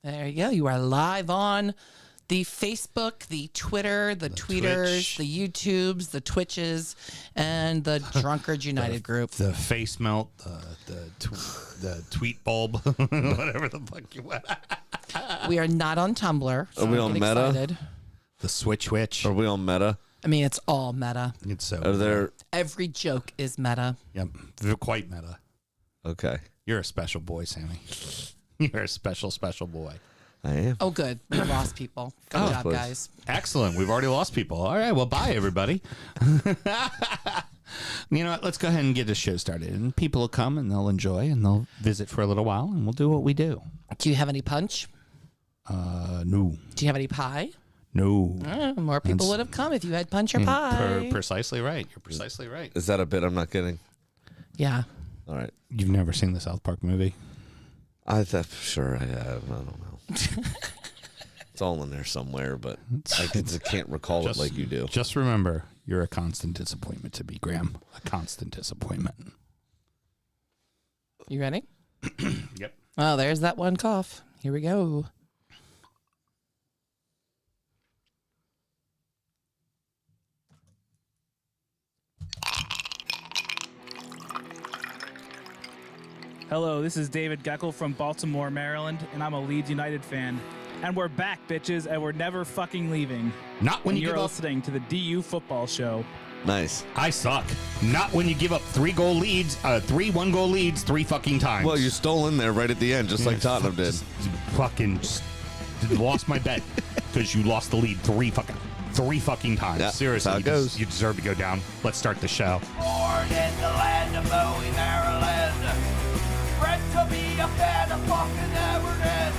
There you go. You are live on the Facebook, the Twitter, the tweeters, Twitch. the YouTubes, the Twitches, and the Drunkards United group. The face melt, the tweet bulb, whatever the fuck you want. We are not on Tumblr. So Are we don't on get Meta? excited. The switch witch. Are we on Meta? I mean, it's all meta. It's so. Are there? Every joke is meta. Yep. They're quite meta. Okay, You're a special boy, Sammy. You're a special, special boy. I am. Oh, good. We lost people. Good job, please. guys. Excellent. We've already lost people. All right. Well, bye, everybody. You know what? Let's go ahead and get this show started. And people will come and they'll enjoy and they'll visit for a little while and we'll do what we do. Do you have any punch? No. Do you have any pie? No. More people would have come if you had punch or pie. Precisely right. You're precisely right. Is that a bit I'm not getting? Yeah. All right. You've never seen the South Park movie? I thought sure I have. I don't know. It's all in there somewhere, but I can't recall it like you do. Just remember, you're a constant disappointment to me, Graham. A constant disappointment. You ready? Yep. Oh, there's that one cough. Here we go. Hello, this is David Geckel from Baltimore, Maryland, and I'm a Leeds United fan. And we're back, bitches, and we're never fucking leaving. Not when And you you're give up. listening to the DU Football Show. Nice. I suck. Not when you give up 3 1-goal leads 3 fucking times. Well, you stole in there right at the end, just like Tottenham did. Just lost my bet because you lost the lead 3 fucking times. Yeah, Seriously, that's how it goes. You deserve to go down. Let's start the show. Born in the land of Bowie, Maryland. Bred to be a fan of fucking Everton.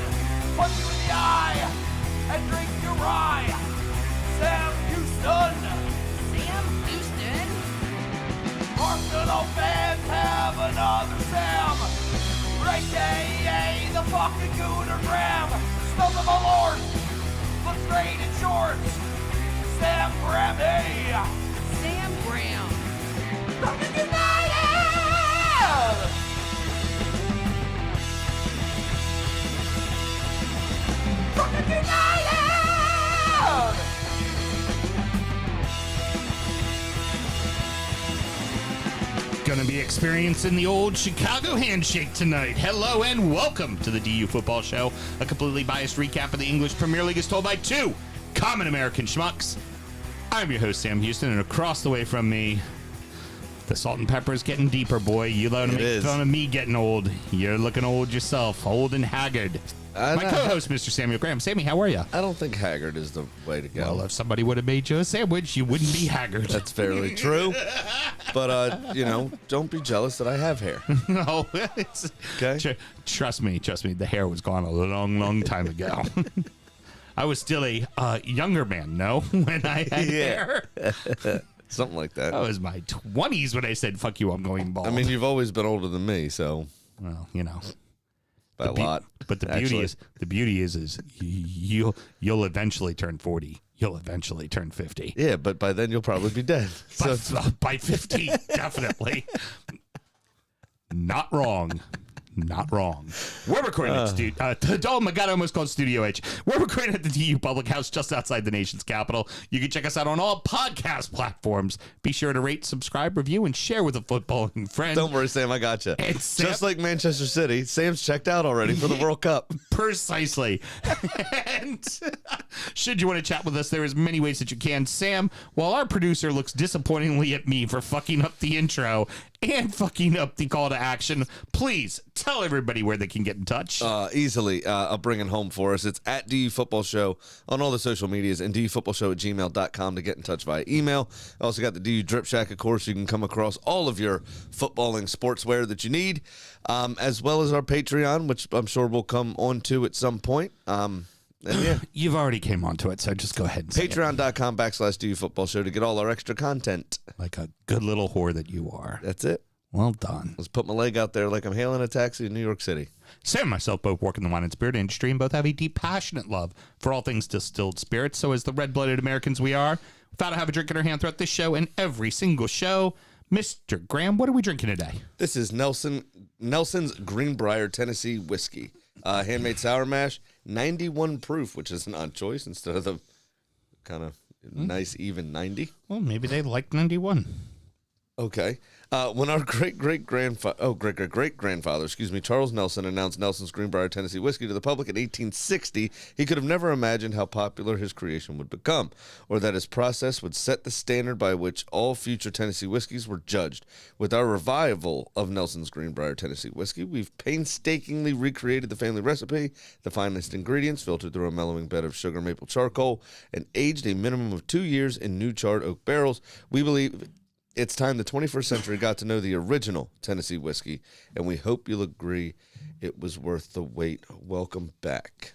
Punch you in the eye and drink your rye. Sam Houston. Sam Houston? Arsenal fans have another Sam. Right day, the fucking Gooner Graham. Stump of a lord. Look straight in shorts. Sam Graham, hey. Sam Graham. Fucking United! Fucking United! Gonna be experiencing the old Chicago handshake tonight. Hello and welcome to the DU Football Show, a completely biased recap of the English Premier League as told by 2 common American schmucks. I'm your host, Sam Houston, and across the way from me, the salt and pepper is getting deeper, boy. You let him make fun of me getting old. You're looking old yourself, old and haggard. My co-host, Mr. Samuel Graham. Sammy, how are you? I don't think haggard is the way to go. Well, if somebody would have made you a sandwich, you wouldn't be haggard. That's fairly true. But, don't be jealous that I have hair. No, it's, Okay. Trust me. The hair was gone a long, long time ago. I was still a younger man, no, when I had hair. Something like that. That was my 20s when I said, fuck you, I'm going bald. I mean, you've always been older than me, so well, you know. by a lot. But the actually. beauty is you'll eventually turn 40. You'll eventually turn 50. Yeah, but by then you'll probably be dead. So By 50, definitely. Not wrong. Not wrong. We're recording at oh my God, I almost called Studio H. We're recording at the DU Public House just outside the nation's capital. You can check us out on all podcast platforms. Be sure to rate, subscribe, review, and share with a footballing friend. don't worry, Sam, I got you. And Sam- Just like Manchester City, Sam's checked out already for the World Cup. Precisely. And should you want to chat with us, there is many ways that you can. Sam, while our producer looks disappointingly at me for fucking up the intro and fucking up the call to action, please tell everybody where they can get in touch. Easily, I'll bring it home for us. It's at DU Football Show on all the social medias and dufootballshow@gmail.com to get in touch via email. I also got the DU Drip Shack, of course. You can come across all of your footballing sportswear that you need, as well as our Patreon, which I'm sure we'll come on to at some point. And yeah, You've already came onto it, so just go ahead and say it. Patreon.com/DU Football Show to get all our extra content. Like a good little whore that you are. That's it. Well done. Let's put my leg out there like I'm hailing a taxi in New York City. Sam and myself both work in the wine and spirit industry and both have a deep, passionate love for all things distilled spirits. So as the red-blooded Americans we are, without to have a drink in our hand throughout this show and every single show, Mr. Graham, what are we drinking today? This is Nelson's Greenbrier Tennessee whiskey. Handmade sour mash. 91 proof, which is an odd choice instead of the kind of nice even 90. Well, maybe they like 91. Okay. When our great-great-grandfather, Charles Nelson, announced Nelson's Greenbrier Tennessee whiskey to the public in 1860, he could have never imagined how popular his creation would become, or that his process would set the standard by which all future Tennessee whiskeys were judged. With our revival of Nelson's Greenbrier Tennessee whiskey, we've painstakingly recreated the family recipe, the finest ingredients filtered through a mellowing bed of sugar maple charcoal, and aged a minimum of 2 years in new charred oak barrels. We believe it's time the 21st century got to know the original Tennessee whiskey, and we hope you'll agree it was worth the wait. Welcome back.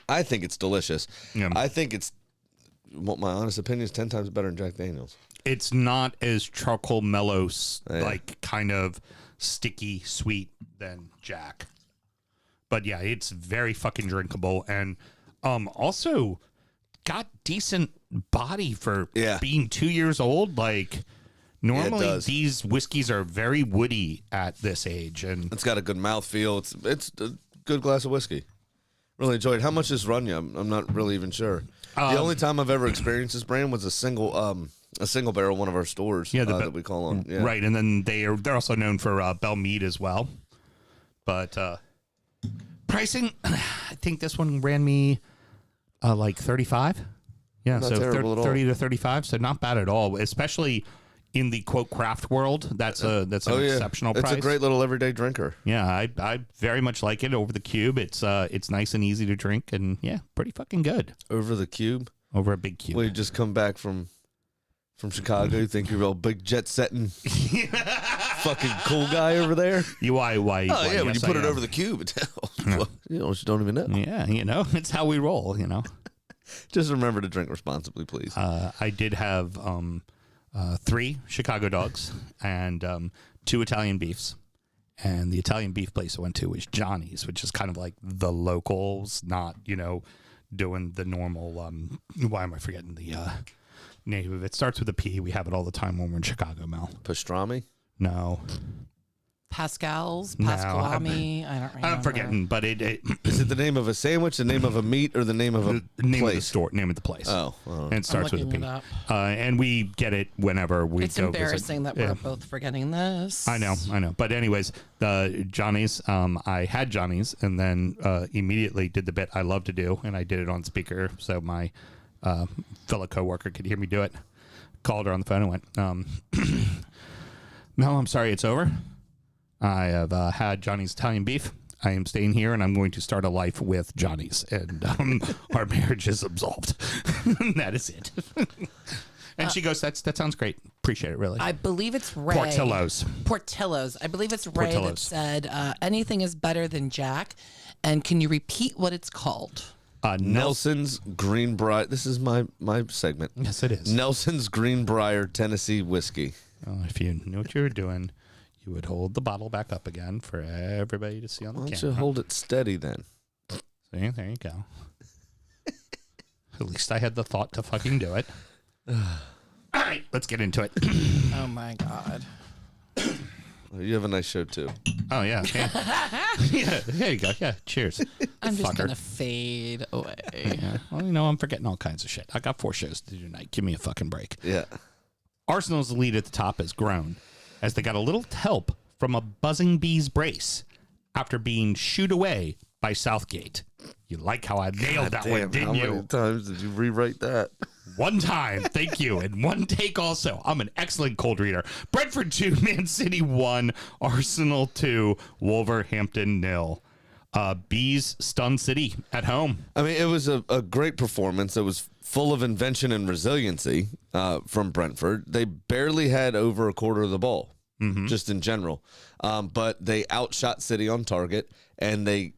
I think it's delicious. Yeah. I think it's, what my honest opinion is, 10 times better than Jack Daniels. It's not as charcoal mellow, like kind of sticky sweet than Jack. But yeah, it's very fucking drinkable, and also got decent body for being 2 years old. Like normally these whiskeys are very woody at this age, and it's got a good mouthfeel. It's a good glass of whiskey. Really enjoyed it. How much does run you? I'm not really even sure. The only time I've ever experienced this brand was a single barrel, one of our stores that we call on. Yeah. Right, and then they're also known for Bell Mead as well. But pricing, I think this one ran me like 35. Yeah, not so terrible at all. 30 to 35, so not bad at all, especially in the quote craft world. That's an exceptional price. It's a great little everyday drinker. Yeah, I very much like it over the cube. It's nice and easy to drink, and yeah, pretty fucking good. Over the cube? Over a big cube. Well, you just come back from Chicago, you think you're a big jet setting fucking cool guy over there? Why? When you put it over the cube, well, you don't even know. Yeah, it's how we roll, Just remember to drink responsibly, please. I did have 3 Chicago dogs and 2 Italian beefs. And the Italian beef place I went to was Johnny's, which is kind of like the locals, not, doing the normal. Why am I forgetting the name of it? Starts with a P. We have it all the time when we're in Chicago, Mel. Pastrami? No. Pascalami. I don't remember. I'm forgetting, but it is it the name of a sandwich, the name of a meat, or the name of a name place? of the store, name of the place. Oh, and it starts with a P. And we get it whenever we it's go embarrassing visit. that we're both forgetting this. I know. But anyways, the Johnny's, I had Johnny's and then immediately did the bit I love to do, and I did it on speaker so my fellow coworker could hear me do it. Called her on the phone and went, Mel, I'm sorry, it's over. I have had Johnny's Italian beef. I am staying here, and I'm going to start a life with Johnny's, and our marriage is absolved. That is it. And she goes, that sounds great. Appreciate it, really. I believe it's Ray. Portillo's. I believe it's Ray that said, anything is better than Jack. And can you repeat what it's called? Nelson's Greenbrier. This is my segment. Yes, it is. Nelson's Greenbrier Tennessee whiskey. Oh, if you knew what you were doing, you would hold the bottle back up again for everybody to see on the camera. Why don't you hold it steady then? See, there you go. At least I had the thought to fucking do it. All right, let's get into it. Oh, my God. You have a nice show, too. Oh, yeah. Yeah, there you go. Yeah, cheers. I'm just going to fade away. Yeah. Well, I'm forgetting all kinds of shit. I got 4 shows to do tonight. Give me a fucking break. Yeah. Arsenal's lead at the top has grown as they got a little help from a buzzing bee's brace after being shooed away by Southgate. You like how I nailed that one, didn't you? How many times did you rewrite that? One time, thank you, and one take also. I'm an excellent cold reader. Brentford 2, Man City 1, Arsenal 2, Wolverhampton 0. Bees stun City at home. I mean, it was a great performance. It was full of invention and resiliency from Brentford. They barely had over a quarter of the ball, just in general. But they outshot City on target, and they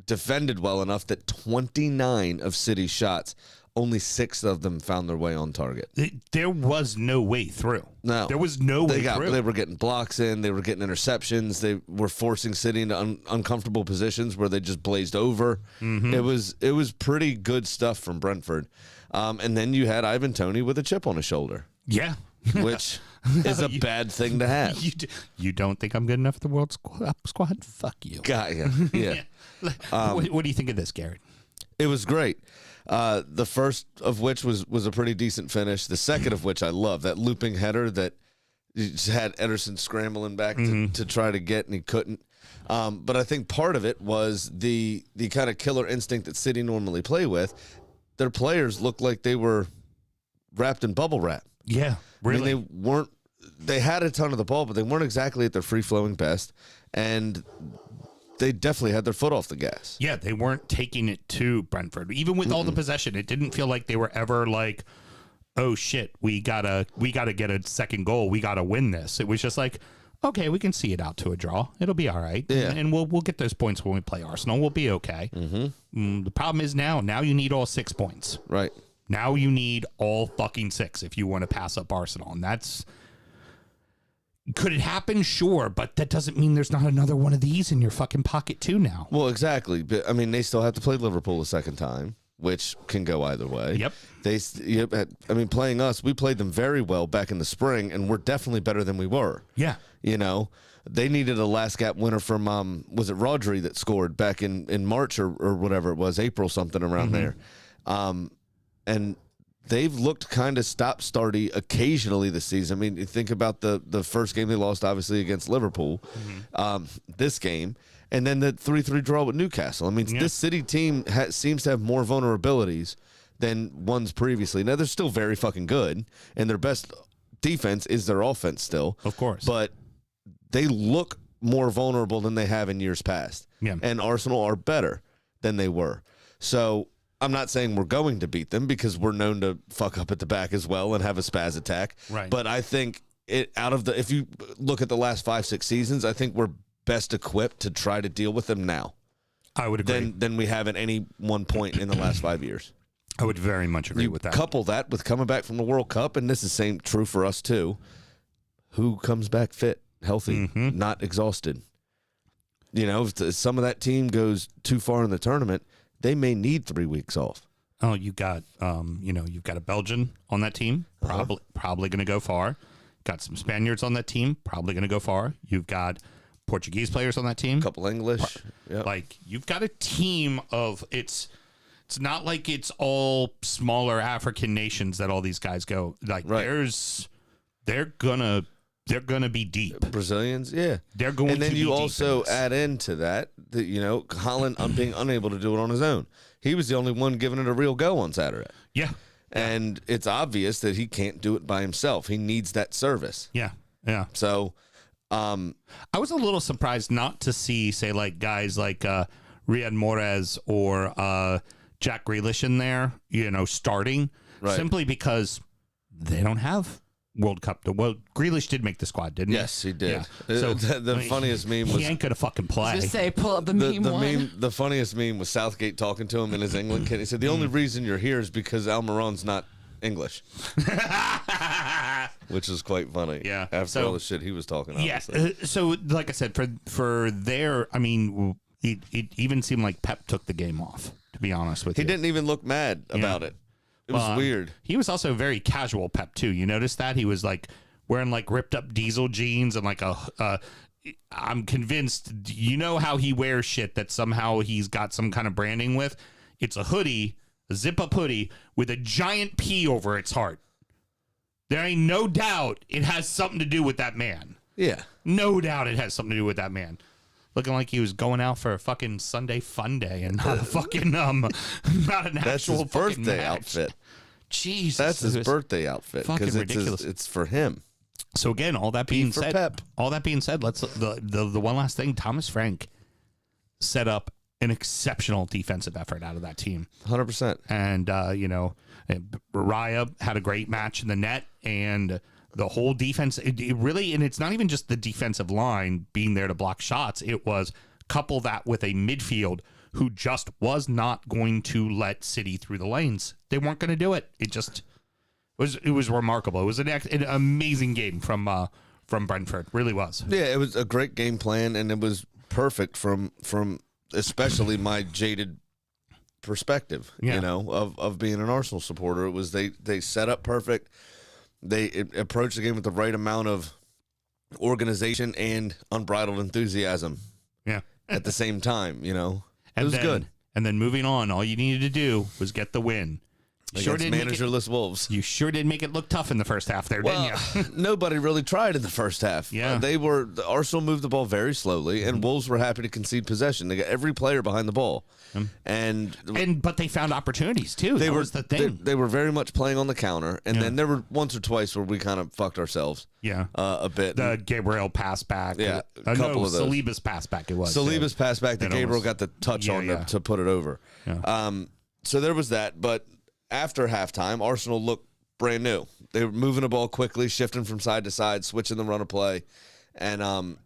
defended well enough that 29 of City's shots, only 6 of them found their way on target. There was no way through. No. There was no way through. They were getting blocks in. They were getting interceptions. They were forcing City into uncomfortable positions where they just blazed over. It was pretty good stuff from Brentford. And then you had Ivan Toney with a chip on his shoulder. Yeah. Which is a bad thing to have. You don't think I'm good enough for the World Squad? Fuck you. Got you. Yeah. What do you think of this, Garrett? It was great. The first of which was a pretty decent finish. The second of which I love, that looping header that just had Ederson scrambling back to try to get, and he couldn't. But I think part of it was the kind of killer instinct that City normally play with. Their players looked like they were wrapped in bubble wrap. Yeah, really. I mean, they had a ton of the ball, but they weren't exactly at their free-flowing best, and they definitely had their foot off the gas. Yeah, they weren't taking it to Brentford. Even with all the possession, it didn't feel like they were ever like, oh shit, we gotta get a second goal. We gotta win this. It was just like, okay, we can see it out to a draw. It'll be all right. Yeah. And we'll get those points when we play Arsenal. We'll be okay. The problem is now you need all 6 points. Right. Now you need all fucking 6 if you want to pass up Arsenal. And that's... Could it happen? Sure, but that doesn't mean there's not another one of these in your fucking pocket too now. Well, exactly. But I mean, they still have to play Liverpool a second time, which can go either way. Yep. I mean, playing us, we played them very well back in the spring, and we're definitely better than we were. Yeah. You know, they needed a last gap winner from was it Rodri that scored back in March or whatever it was, April something around there, and they've looked kind of stop-starty occasionally this season. I mean, you think about the first game they lost, obviously, against Liverpool, this game, and then the 3-3 draw with Newcastle. I mean, this City team seems to have more vulnerabilities than ones previously. Now, they're still very fucking good, and their best defense is their offense still. Of course. But they look more vulnerable than they have in years past. Yeah. And Arsenal are better than they were. So I'm not saying we're going to beat them because we're known to fuck up at the back as well and have a spaz attack. Right. But I think if you look at the last 5-6 seasons, I think we're best equipped to try to deal with them now. I would agree. Than we have at any one point in the last 5 years. I would very much agree with that. Couple that with coming back from the World Cup, and this is true for us too. Who comes back fit, healthy, not exhausted? You know, if some of that team goes too far in the tournament, they may need 3 weeks off. Oh, you've got a Belgian on that team, probably going to go far. Got some Spaniards on that team, probably going to go far. You've got Portuguese players on that team. A couple English. Yep. Like, you've got a team of it's not like it's all smaller African nations that all these guys go. Like, they're gonna be deep. Brazilians, yeah. They're going to be deep. And then you also add into that, Holland being unable to do it on his own. He was the only one giving it a real go on Saturday. Yeah. And it's obvious that he can't do it by himself. He needs that service. Yeah. Yeah. So I was a little surprised not to see, say, like guys like Riyad Mahrez or Jack Grealish in there, starting, simply because they don't have World Cup. Well, Grealish did make the squad, didn't he? Yes, he did. Yeah. So the funniest meme was... He ain't going to fucking play. Just say, pull up the meme. The funniest meme was Southgate talking to him in his England kit. He said, the only reason you're here is because Almiron's not English. Which is quite funny. Yeah. After all the shit he was talking about. Yeah. So, like I said, for their... I mean, it even seemed like Pep took the game off, to be honest with you. He didn't even look mad about it. It was weird. He was also very casual, Pep, too. You notice that? He was like wearing like ripped up diesel jeans and like I'm convinced, how he wears shit that somehow he's got some kind of branding with? It's a hoodie, a zip up hoodie with a giant P over its heart. There ain't no doubt it has something to do with that man. Yeah. No doubt it has something to do with that man. Looking like he was going out for a fucking Sunday fun day and not a fucking not an That's actual his birthday match. outfit. Jesus, that's his birthday outfit because it's for him. So again, all that being said, Pep. let's the one last thing. Thomas Frank set up an exceptional defensive effort out of that team, 100%. And Raya had a great match in the net, and the whole defense, it really, and it's not even just the defensive line being there to block shots. It was couple that with a midfield who just was not going to let City through the lanes. They weren't going to do it. It was remarkable. It was an amazing game from Brentford. Really was. Yeah, it was a great game plan, and it was perfect from especially my jaded perspective, of being an Arsenal supporter. It was they set up perfect. They approached the game with the right amount of organization and unbridled enthusiasm. Yeah. At the same time, you know. And it was good. And then moving on, all you needed to do was get the win. Against managerless Wolves. You sure did make it look tough in the first half there, didn't you? Nobody really tried in the first half. Yeah. Arsenal moved the ball very slowly, and Wolves were happy to concede possession. They got every player behind the ball. But they found opportunities, too. That was the thing. They were very much playing on the counter, and then there were once or twice where we kind of fucked ourselves. Yeah. A bit. The Gabriel pass back. Yeah. A couple of those. Saliba's pass back it was. Saliba's pass back that Gabriel got the touch on to put it over. Yeah. So there was that, but after halftime, Arsenal looked brand new. They were moving the ball quickly, shifting from side to side, switching the run of play, and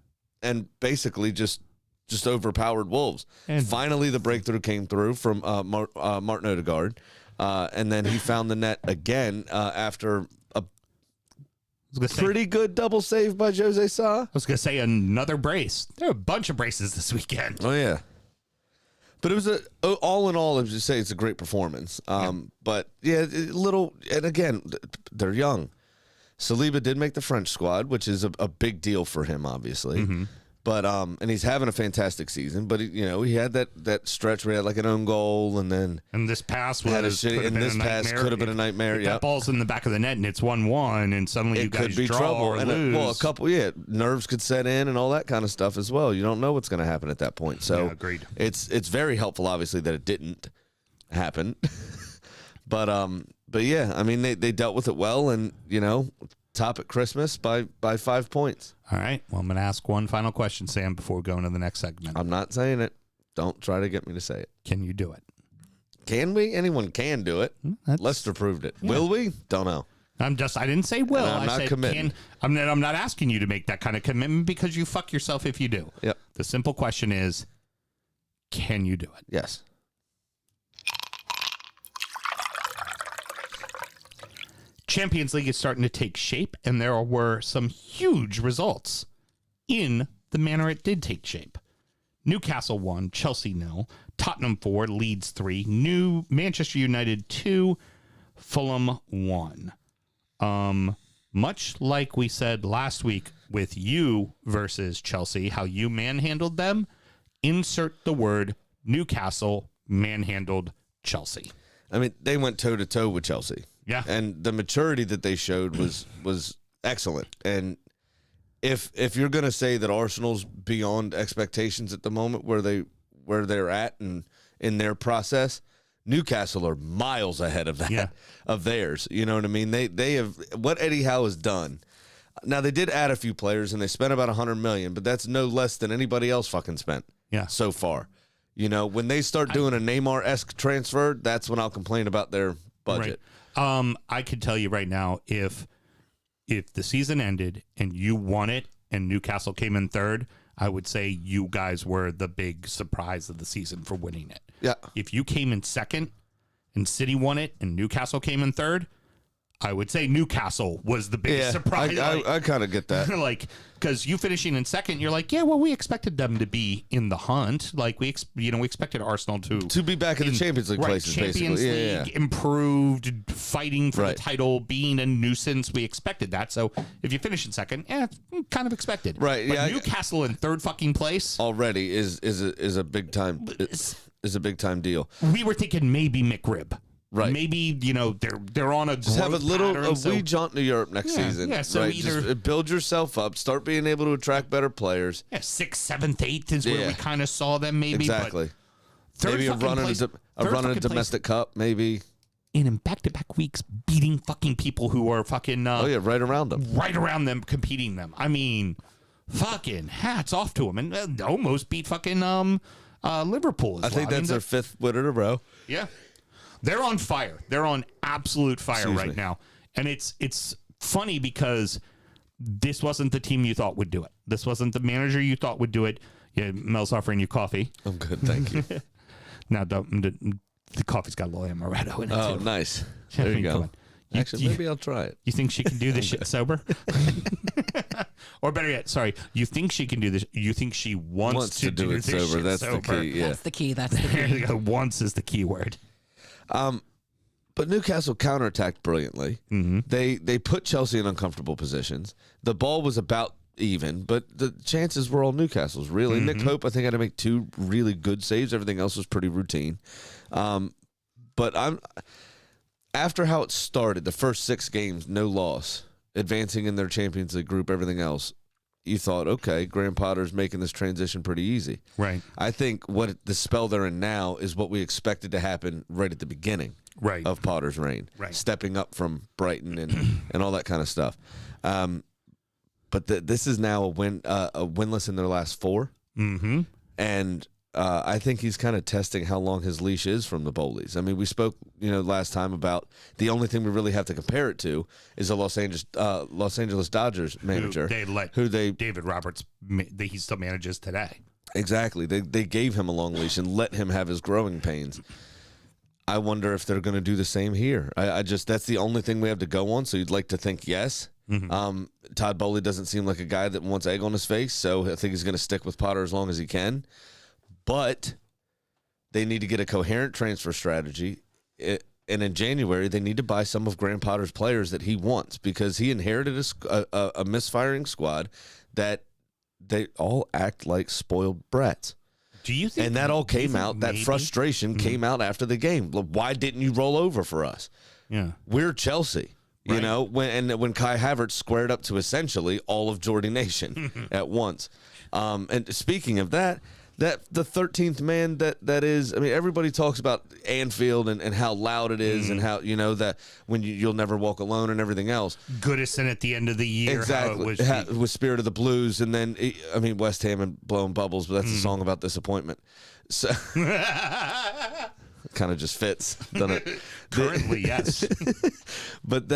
basically just overpowered Wolves. And finally, the breakthrough came through from Martin Odegaard, and then he found the net again after a pretty good double save by Jose Sa. I was going to say another brace. There are a bunch of braces this weekend. Oh, yeah. But it was all in all, I would just say it's a great performance. But yeah, and again, they're young. Saliba did make the French squad, which is a big deal for him, obviously. Mm-hmm. But and he's having a fantastic season. But he had that stretch where he had like an own goal, and this pass could have been a nightmare. That ball's in the back of the net, and it's 1-1, and suddenly you guys draw trouble. Or lose. Nerves could set in and all that kind of stuff as well. You don't know what's going to happen at that point. So agreed. It's very helpful, obviously, that it didn't happen. but yeah, I mean they dealt with it well, and top at Christmas by 5 points. All right. Well, I'm going to ask one final question, Sam, before going to the next segment. I'm not saying it. Don't try to get me to say it. Can you do it? Can we? Anyone can do it. Lester proved it. Yeah. Will we? Don't know. I didn't say will. I said committing. I'm not asking you to make that kind of commitment because you fuck yourself if you do. Yep. The simple question is, can you do it? Yes. Champions League is starting to take shape, and there were some huge results in the manner it did take shape. Newcastle 1, Chelsea 0, Tottenham 4, Leeds 3, Manchester United 2, Fulham 1. Much like we said last week with you versus Chelsea, how you manhandled them, insert the word Newcastle manhandled Chelsea. I mean, they went toe-to-toe with Chelsea. Yeah. And the maturity that they showed was excellent. And if you're going to say that Arsenal's beyond expectations at the moment where they're at and in their process, Newcastle are miles ahead of that of theirs. You know what I mean? They have what Eddie Howe has done. Now they did add a few players and they spent about $100 million, but that's no less than anybody else fucking spent so far. When they start doing a Neymar-esque transfer, that's when I'll complain about their budget. Right. I could tell you right now, if the season ended and you won it and Newcastle came in third, I would say you guys were the big surprise of the season for winning it. Yeah. If you came in second and City won it and Newcastle came in third, I would say Newcastle was the biggest surprise. I kind of get that. Because you finishing in second, you're like, we expected them to be in the hunt. Like we expected Arsenal to be back in the Champions League places, Champions basically. League, improved, fighting for the title, being a nuisance. We expected that. So if you finish in second, it's kind of expected. Right. But Newcastle in third fucking place already is a big time is a big time deal. We were thinking maybe McRib. Right. Maybe, they're on a just have a wee jaunt to Europe next season. Yeah, so either just build yourself up, start being able to attract better players. Yeah, 6th, 7th, 8th is where we kind of saw them maybe. Exactly. But maybe a run in a domestic cup, maybe. And in back-to-back weeks, beating fucking people who are fucking... right around them. Right around them, competing them. I mean, fucking hats off to them. And almost beat fucking Liverpool as well. I think that's their 5th win in a row. Yeah. They're on fire. They're on absolute fire now. And it's funny because this wasn't the team you thought would do it. This wasn't the manager you thought would do it. Yeah, Mel's offering you coffee. I'm good, thank you. Now, the coffee's got a little amaretto in it, too. Oh, nice. There you go. Actually, maybe I'll try it. You think she can do this shit sober? Or better yet, sorry, you think she can do this? You think she wants to do it sober? That's the key. Yeah. That's the key. That's the key. Wants is the key word. But Newcastle counterattacked brilliantly. Mm-hmm. They put Chelsea in uncomfortable positions. The ball was about even, but the chances were all Newcastle's, really. Nick Pope, I think, had to make 2 really good saves. Everything else was pretty routine. But after how it started, the first 6 games, no loss, advancing in their Champions League group, everything else, you thought, okay, Graham Potter's making this transition pretty easy. Right. I think what the spell they're in now is what we expected to happen right at the beginning of Potter's reign. Right. Stepping up from Brighton and all that kind of stuff. But this is now a winless in their last 4. Mm-hmm. And I think he's kind of testing how long his leash is from the Bowleys. I mean, we spoke, last time about the only thing we really have to compare it to is the Los Angeles Dodgers manager, David Roberts. He still manages today. Exactly. They gave him a long leash and let him have his growing pains. I wonder if they're going to do the same here. That's the only thing we have to go on. So you'd like to think yes. Mm-hmm. Todd Bowley doesn't seem like a guy that wants egg on his face, so I think he's going to stick with Potter as long as he can. But they need to get a coherent transfer strategy. And in January, they need to buy some of Graham Potter's players that he wants, because he inherited a misfiring squad that they all act like spoiled brats. Do you think? And that all came out, that frustration came out after the game. Why didn't you roll over for us? Yeah. We're Chelsea. Right. When Kai Havertz squared up to essentially all of Geordie Nation at once. And speaking of that the 13th man that is, I mean, everybody talks about Anfield and how loud it is and how, that when you'll never walk alone and everything else. Goodison at the end of the year. Exactly. With Spirit of the Blues. And then, I mean, West Ham and Blowing Bubbles, but that's a song about disappointment. So kind of just fits, doesn't it? Currently, yes. But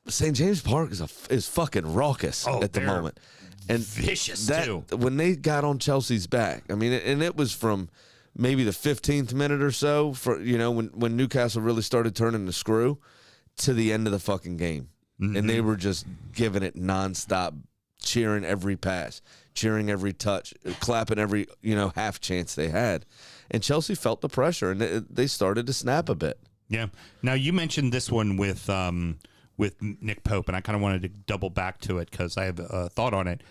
St. James Park is fucking raucous at the moment. And vicious, too. When they got on Chelsea's back, I mean, and it was from maybe the 15th minute or so, for when Newcastle really started turning the screw, to the end of the fucking game. Mm-hmm. And they were just giving it nonstop, cheering every pass, cheering every touch, clapping every, half chance they had. And Chelsea felt the pressure, and they started to snap a bit. Yeah. Now, you mentioned this one with Nick Pope, and I kind of wanted to double back to it because I have a thought on it.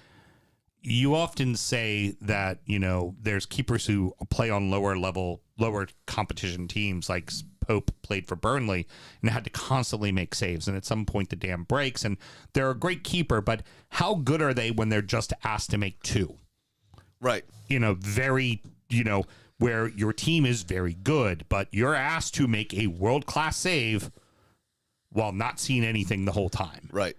You often say that, there's keepers who play on lower competition teams, like Pope played for Burnley and had to constantly make saves. And at some point the dam breaks, and they're a great keeper, but how good are they when they're just asked to make 2? Right. Where your team is very good, but you're asked to make a world-class save while not seeing anything the whole time. Right.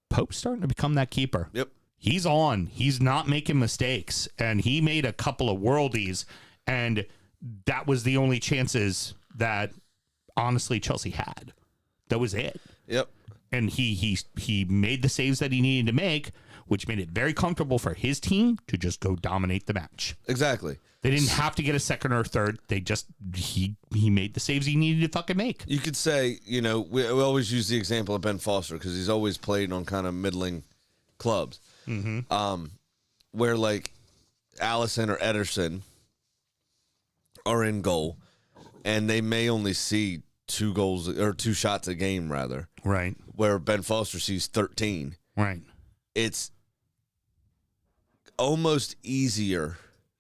Pope's starting to become that keeper. Yep. He's on. He's not making mistakes. And he made a couple of worldies, and that was the only chances that, honestly, Chelsea had. That was it. Yep. And he made the saves that he needed to make, which made it very comfortable for his team to just go dominate the match. Exactly. They didn't have to get a second or third. They just, he made the saves he needed to fucking make. You could say, we always use the example of Ben Foster because he's always played on kind of middling clubs. Mm-hmm. Where like Allison or Ederson are in goal and they may only see 2 goals or 2 shots a game rather. Right. Where Ben Foster sees 13. Right. It's almost easier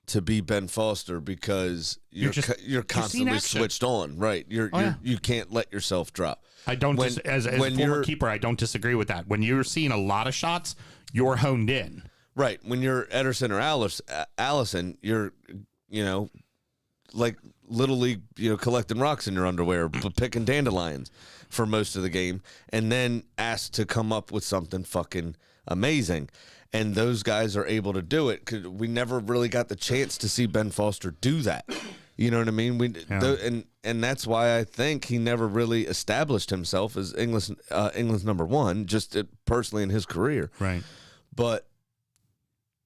to be Ben Foster because you're constantly switched on, right? You can't let yourself drop. I don't as a former keeper, I don't disagree with that. When you're seeing a lot of shots, you're honed in. Right. When you're Ederson or Allison, you're like Little League, collecting rocks in your underwear, picking dandelions for most of the game, and then asked to come up with something fucking amazing. And those guys are able to do it because we never really got the chance to see Ben Foster do that. You know what I mean? And that's why I think he never really established himself as England's number 1, just personally in his career. Right. But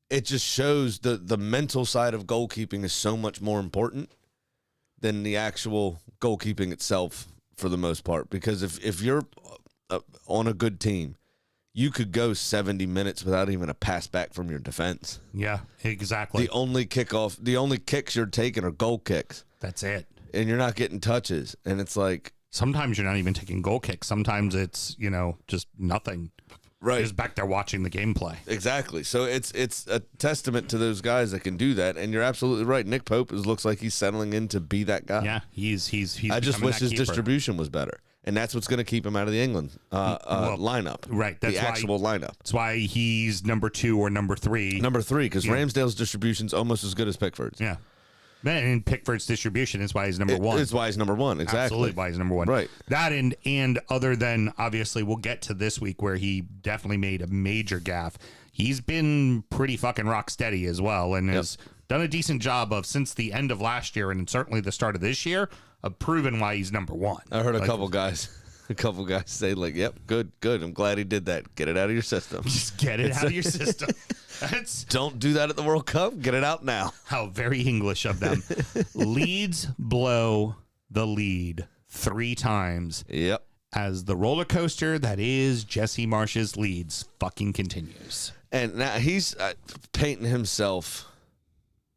it just shows the mental side of goalkeeping is so much more important than the actual goalkeeping itself for the most part. Because if you're on a good team, you could go 70 minutes without even a pass back from your defense. Yeah, exactly. The only kicks you're taking are goal kicks. That's it. And you're not getting touches. And it's like, Sometimes you're not even taking goal kicks. Sometimes it's, just nothing. Right. Just back there watching the gameplay. Exactly. So it's a testament to those guys that can do that. And you're absolutely right. Nick Pope looks like he's settling in to be that guy. Yeah, he's I just wish his keeper. distribution was better. And that's what's going to keep him out of the England lineup. Right. That's the actual lineup. That's why he's number 2 or number 3. Number 3, because Ramsdale's distribution's almost as good as Pickford's. Yeah. And Pickford's distribution is why he's number 1. It's why he's number 1, exactly. Absolutely why he's number 1. Right. That and other than, obviously, we'll get to this week where he definitely made a major gaffe. He's been pretty fucking rock steady as well and has done a decent job of, since the end of last year and certainly the start of this year, of proving why he's number 1. I heard a couple guys say, like, yep, good. I'm glad he did that. Get it out of your system. Just get it out of your system. Don't do that at the World Cup. Get it out now. How very English of them. Leeds blow the lead 3 times. Yep. As the roller coaster that is Jesse Marsh's Leeds fucking continues. And now he's painting himself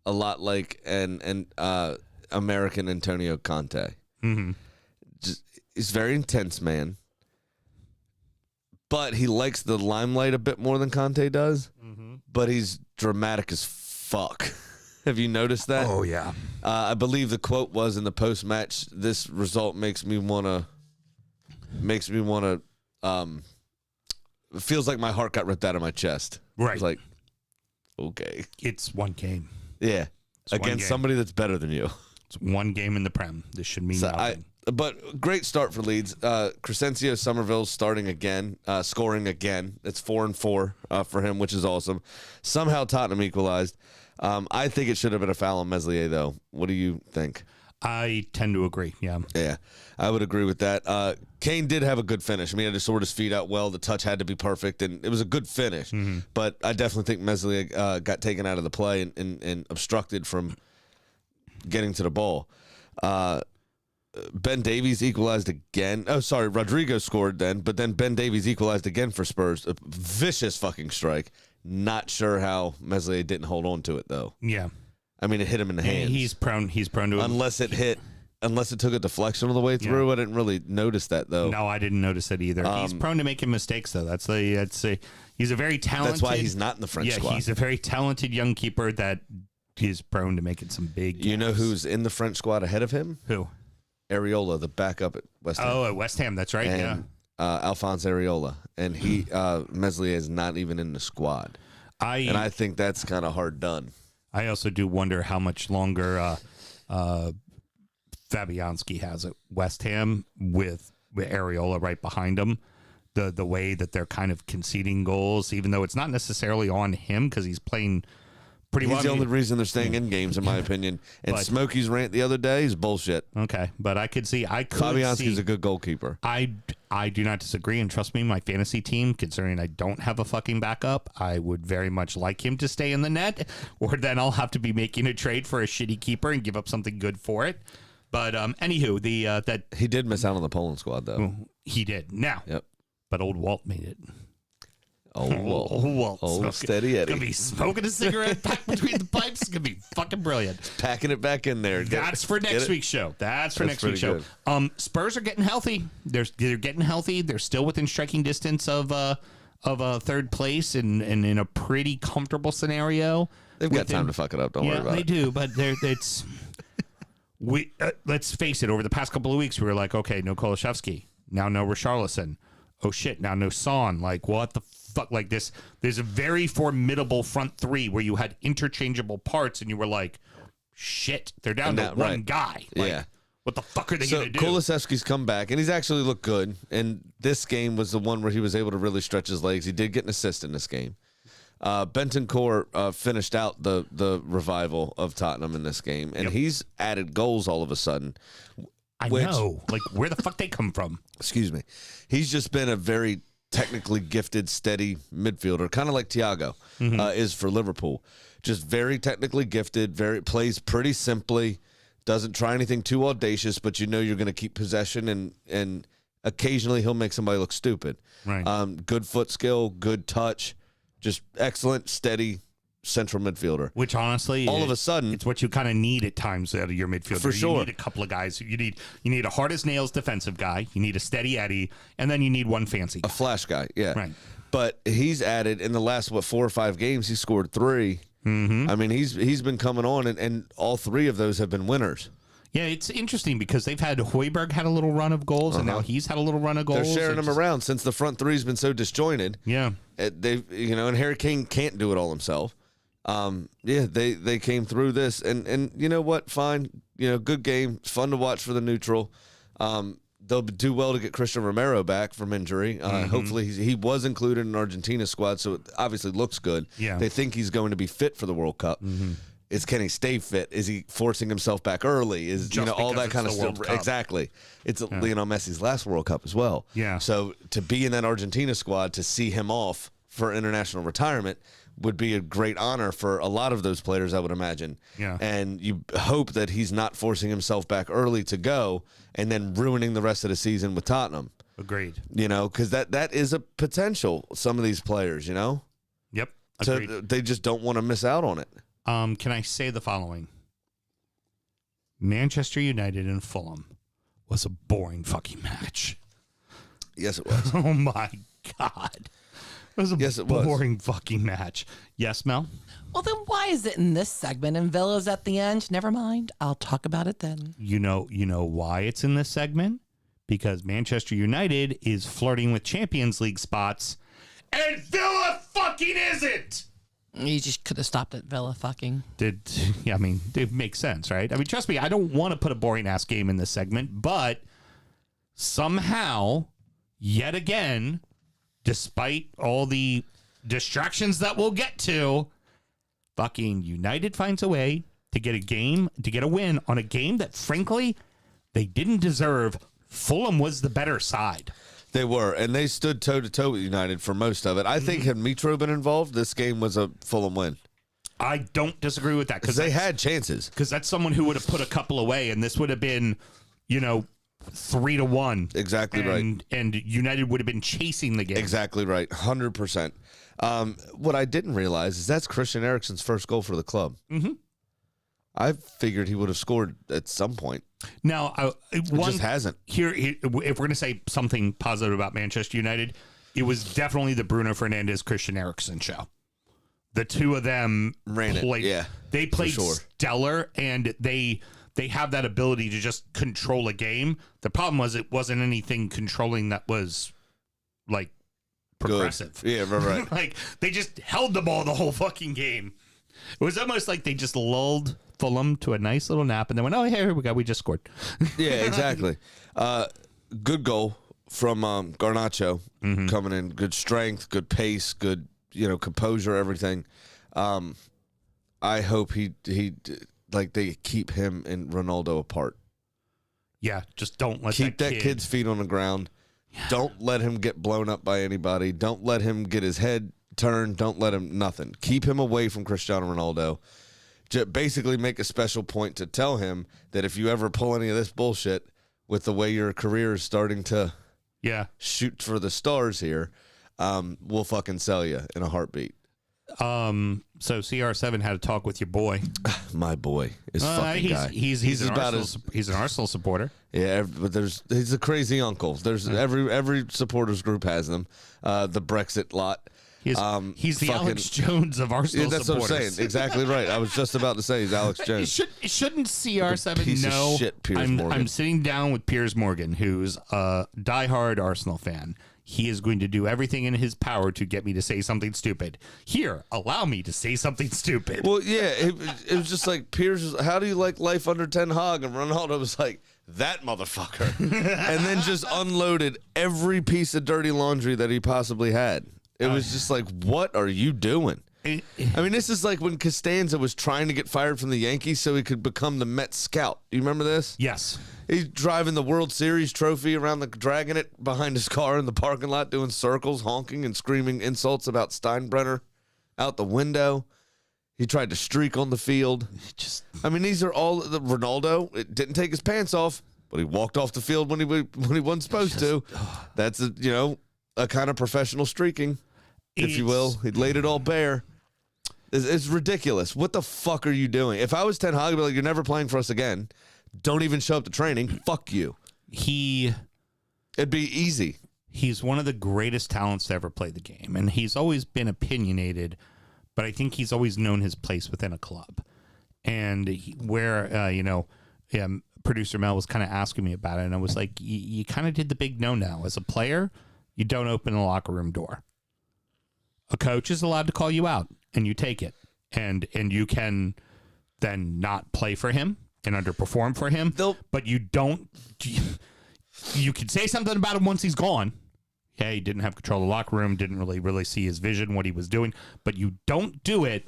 a lot like an American Antonio Conte. Mm-hmm. He's a very intense man, but he likes the limelight a bit more than Conte does. Mm-hmm. But he's dramatic as fuck. Have you noticed that? Oh yeah. I believe the quote was in the post match. This result makes me wanna. It feels like my heart got ripped out of my chest. Right. It's like, okay, it's one game. Yeah, it's against somebody that's better than you. It's one game in the Prem. This should mean nothing. But great start for Leeds. Crescencio Somerville's starting again, scoring again. It's 4-4 for him, which is awesome. Somehow Tottenham equalized. I think it should have been a foul on Meslier, though. What do you think? I tend to agree, yeah. Yeah, I would agree with that. Kane did have a good finish. I mean, he had to sort his feet out well. The touch had to be perfect, and it was a good finish. Mm-hmm. But I definitely think Meslier got taken out of the play and obstructed from getting to the ball. Ben Davies equalized again. Oh, sorry, Rodrigo scored then, but then Ben Davies equalized again for Spurs. A vicious fucking strike. Not sure how Meslier didn't hold on to it, though. Yeah. I mean, it hit him in the hands. He's prone to it. Unless it took a deflection all the way through. Yeah. I didn't really notice that, though. No, I didn't notice it either. He's prone to making mistakes, though. He's a very talented. That's why he's not in the French squad. Yeah, he's a very talented young keeper that is prone to making some big games. You know who's in the French squad ahead of him? Who? Areola, the backup at West Ham. Oh, at West Ham, that's right, and, Alphonse Areola. And Meslier is not even in the squad. And I think that's kind of hard done. I also do wonder how much longer Fabianski has at West Ham with Areola right behind him. The way that they're kind of conceding goals, even though it's not necessarily on him because he's playing pretty well. He's the only reason they're staying in games, in my opinion. And Smokey's rant the other day is bullshit. Okay, but Fabianski's a good goalkeeper. I do not disagree, and trust me, my fantasy team, considering I don't have a fucking backup, I would very much like him to stay in the net, or then I'll have to be making a trade for a shitty keeper and give up something good for it. But anywho, that he did miss out on the Poland squad, though. He did. Now, yep. But old Walt made it. Old Walt. Old Steady Eddie. Gonna be smoking a cigarette back between the pipes. It's gonna be fucking brilliant. Packing it back in there. That's for next week's show. That's next week's show. Spurs are getting healthy. They're getting healthy. They're still within striking distance of third place and in a pretty comfortable scenario. They've got time to fuck it up. Don't worry about it. Yeah, they do. But it's let's face it. Over the past couple of weeks, we were like, okay, no Kolashevsky. Now no Richarlison. Oh shit! Now no Son. Like what the fuck? Like this? There's a very formidable front three where you had interchangeable parts, and you were like, shit, they're down to one guy. Like, yeah. What the fuck are they going to do? Kulusevski's come back, and he's actually looked good. And this game was the one where he was able to really stretch his legs. He did get an assist in this game. Bentancur finished out the revival of Tottenham in this game, and he's added goals all of a sudden. I know. Like, where the fuck they come from? Excuse me. He's just been a very technically gifted, steady midfielder, kind of like Thiago is for Liverpool. Just very technically gifted, plays pretty simply, doesn't try anything too audacious, but you know you're going to keep possession, and occasionally he'll make somebody look stupid. Right. Good foot skill, good touch, just excellent, steady central midfielder. Which honestly, all of a sudden, it's what you kind of need at times out of your midfielder. For sure. You need a couple of guys. You need a hard as nails defensive guy. You need a steady Eddie, and then you need one fancy guy. A flash guy, yeah. Right. But he's added in the last 4 or 5 games, he scored 3. Mm-hmm. I mean, he's been coming on, and all 3 of those have been winners. Yeah, it's interesting because they've had Hoiberg had a little run of goals, and now he's had a little run of goals. They're sharing them around since the front 3's been so disjointed. Yeah, and Harry Kane can't do it all himself. They came through this, and you know what? Fine, good game. It's fun to watch for the neutral. They'll do well to get Christian Romero back from injury. Hopefully, he was included in Argentina's squad, so it obviously looks good. Yeah. They think he's going to be fit for the World Cup. Can he stay fit? Is he forcing himself back early? Is Just all that because kind of it's the stuff? World Cup. Exactly. It's Lionel Messi's last World Cup as well. Yeah. So to be in that Argentina squad, to see him off for international retirement would be a great honor for a lot of those players, I would imagine. Yeah. And you hope that he's not forcing himself back early to go and then ruining the rest of the season with Tottenham. Agreed. Because that is a potential, some of these players, Yep. Agreed. So they just don't want to miss out on it. Can I say the following? Manchester United and Fulham was a boring fucking match. Yes, it was. Oh, my God. It was a boring fucking match. Yes, Mel? Well, then why is it in this segment and Villa's at the end? Never mind. I'll talk about it then. You know why it's in this segment? Because Manchester United is flirting with Champions League spots, and Villa fucking isn't! You just could have stopped at Villa fucking. It makes sense, right? I mean, trust me, I don't want to put a boring-ass game in this segment, but somehow, yet again, despite all the distractions that we'll get to, fucking United finds a way to get a win on a game that, frankly, they didn't deserve. Fulham was the better side. They were, and they stood toe-to-toe with United for most of it. I think had Mitro been involved, this game was a Fulham win. I don't disagree with that. Because they had chances. Because that's someone who would have put a couple away, and this would have been, 3-1. Exactly right. And United would have been chasing the game. Exactly right. 100%. What I didn't realize is that's Christian Eriksen's first goal for the club. Mm-hmm. I figured he would have scored at some point. Now, just hasn't. Here, if we're going to say something positive about Manchester United, it was definitely the Bruno Fernandes Christian Eriksen show. The two of them played. Yeah, they played stellar, and they have that ability to just control a game. The problem was it wasn't anything controlling that was like progressive. Good. Yeah, right. Like they just held the ball the whole fucking game. It was almost like they just lulled Fulham to a nice little nap and then went, oh, here we go. We just scored. Yeah, exactly. Good goal from Garnacho coming in. Good strength, good pace, good composure, everything. I hope he they keep him and Ronaldo apart. Yeah, just don't let keep that kid's feet on the ground. Yeah. Don't let him get blown up by anybody. Don't let him get his head turned. Don't let him nothing. Keep him away from Cristiano Ronaldo. Just basically make a special point to tell him that if you ever pull any of this bullshit with the way your career is starting to shoot for the stars here, we'll fucking sell you in a heartbeat. So CR7 had a talk with your boy. My boy is fucking guy. He's an Arsenal supporter. Yeah, but he's a crazy uncle. There's every supporters group has them. The Brexit lot. He's the Alex Jones of Arsenal that's supporters. What I'm saying. Exactly right. I was just about to say he's Alex Jones. Shouldn't CR7 know? Of shit, Piers Morgan. I'm sitting down with Piers Morgan, who's a diehard Arsenal fan. He is going to do everything in his power to get me to say something stupid. Here, allow me to say something stupid. Well, yeah, it was just like, Piers, how do you like life under Ten Hag? And Ronaldo was like, that motherfucker. And then just unloaded every piece of dirty laundry that he possibly had. It was just like, what are you doing? I mean, this is like when Costanza was trying to get fired from the Yankees so he could become the Mets scout. Do you remember this? Yes. He's driving the World Series trophy around, dragging it behind his car in the parking lot, doing circles, honking and screaming insults about Steinbrenner out the window. He tried to streak on the field. These are all the Ronaldo. It didn't take his pants off, but he walked off the field when he wasn't supposed to. That's a kind of professional streaking, if you will. He laid it all bare. It's ridiculous. What the fuck are you doing? If I was Ten Hag, I'd be like, you're never playing for us again. Don't even show up to training. Fuck you. It'd be easy. He's one of the greatest talents to ever play the game, and he's always been opinionated, but I think he's always known his place within a club. And producer Mel was kind of asking me about it, and I was like, you kind of did the big no-no. As a player, you don't open the locker room door. A coach is allowed to call you out, and you take it. And you can then not play for him and underperform for him, but you don't... You could say something about him once he's gone. Yeah, he didn't have control of the locker room, didn't really see his vision, what he was doing, but you don't do it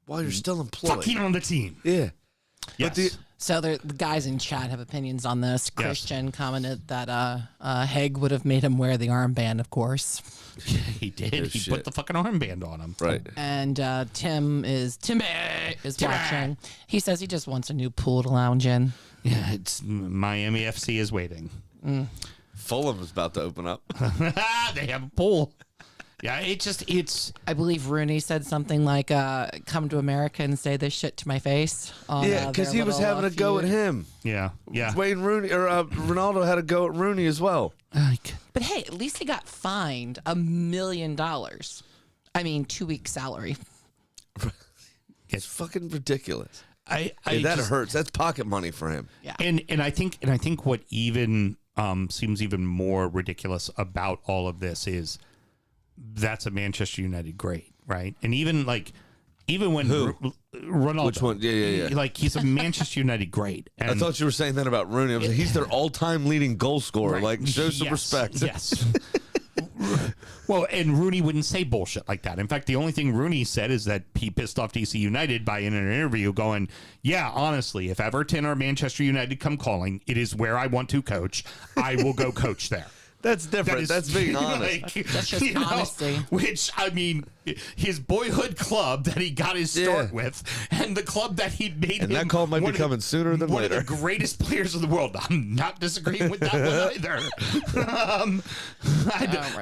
while you're still employed. Fucking on the team. Yeah. Yes. So the guys in chat have opinions on this. Christian commented that Haig would have made him wear the armband, of course. Yeah, he did. He put the fucking armband on him. Right. And Timmy is watching. He says he just wants a new pool to lounge in. Yeah, it's Miami FC is waiting. Fulham is about to open up. They have a pool. Yeah, it's. I believe Rooney said something like, "Come to America and say this shit to my face." Yeah, because he was having a go at him. Yeah. Wayne Rooney or Ronaldo had a go at Rooney as well. But hey, at least he got fined $1 million. I mean, 2 weeks salary. It's fucking ridiculous. That hurts. That's pocket money for him. Yeah. And I think what even seems even more ridiculous about all of this is that's a Manchester United great, right? And even when Ronaldo, which one? Yeah. Like he's a Manchester United great. And I thought you were saying that about Rooney. I was like, he's their all-time leading goal scorer. Right. Like, show some respect. Yes. Well, and Rooney wouldn't say bullshit like that. In fact, the only thing Rooney said is that he pissed off DC United by in an interview going, yeah, honestly, if Everton or Manchester United come calling, it is where I want to coach. I will go coach there. That's different. That's being honest. That's just honesty. Which, I mean, his boyhood club that he got his start with, and the club that he made and him. that call might be coming sooner than later. One of the greatest players in the world. I'm not disagreeing with that one either.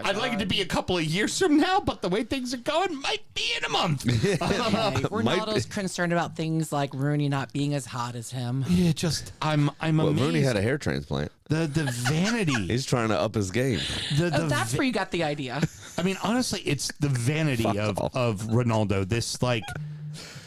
I'd like it to be a couple of years from now, but the way things are going, might be in a month. Ronaldo's concerned about things like Rooney not being as hot as him. Yeah, I'm amazed. Rooney had a hair transplant. The vanity. He's trying to up his game. That's where you got the idea. I mean, honestly, it's the vanity of Ronaldo. This like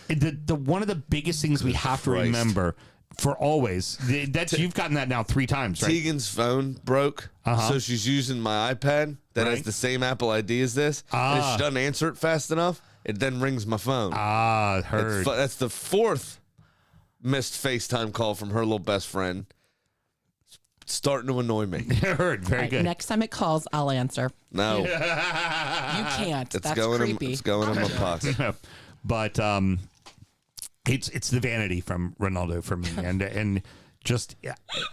the one of the biggest things we have to remember for always. You've gotten that now 3 times, right? Tegan's phone broke, so she's using my iPad that has the same Apple ID as this. And if she doesn't answer it fast enough, it then rings my phone. Heard. That's the 4th missed FaceTime call from her little best friend. Starting to annoy me. Heard. Very good. Next time it calls, I'll answer. No. You can't. That's creepy. It's going in my pocket. But it's the vanity from Ronaldo for me, and just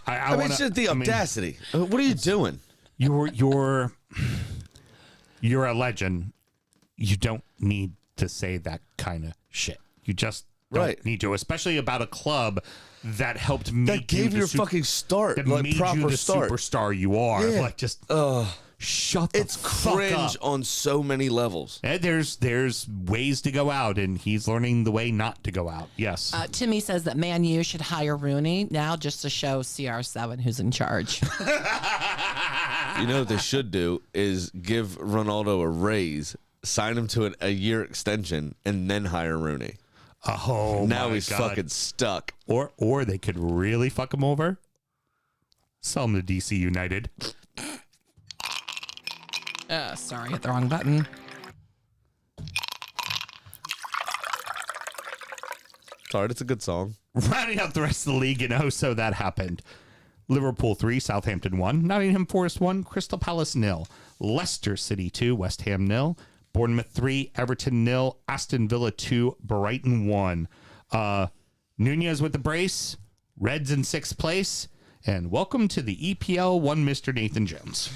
I mean, it's just the audacity. What are you doing? You're a legend. You don't need to say that kind of shit. You just don't need to, especially about a club that helped make that gave you a fucking start, that like made proper you the start. Superstar you are. Yeah. Like just shut the it's fuck cringe up. on so many levels. And there's ways to go out, and he's learning the way not to go out. Yes. Timmy says that Man U should hire Rooney now just to show CR7 who's in charge. You know what they should do is give Ronaldo a raise, sign him to a year extension, and then hire Rooney. Oh, now my he's God. fucking stuck. Or they could really fuck him over. Sell him to DC United. Sorry, hit the wrong button. Sorry, it's a good song. Rounding out the rest of the league, so that happened. Liverpool 3, Southampton 1, Nottingham Forest 1, Crystal Palace 0, Leicester City 2, West Ham 0, Bournemouth 3, Everton 0, Aston Villa 2, Brighton 1. Nunez with the brace, Reds in 6th place, and welcome to the EPL 1, Mr. Nathan Jones.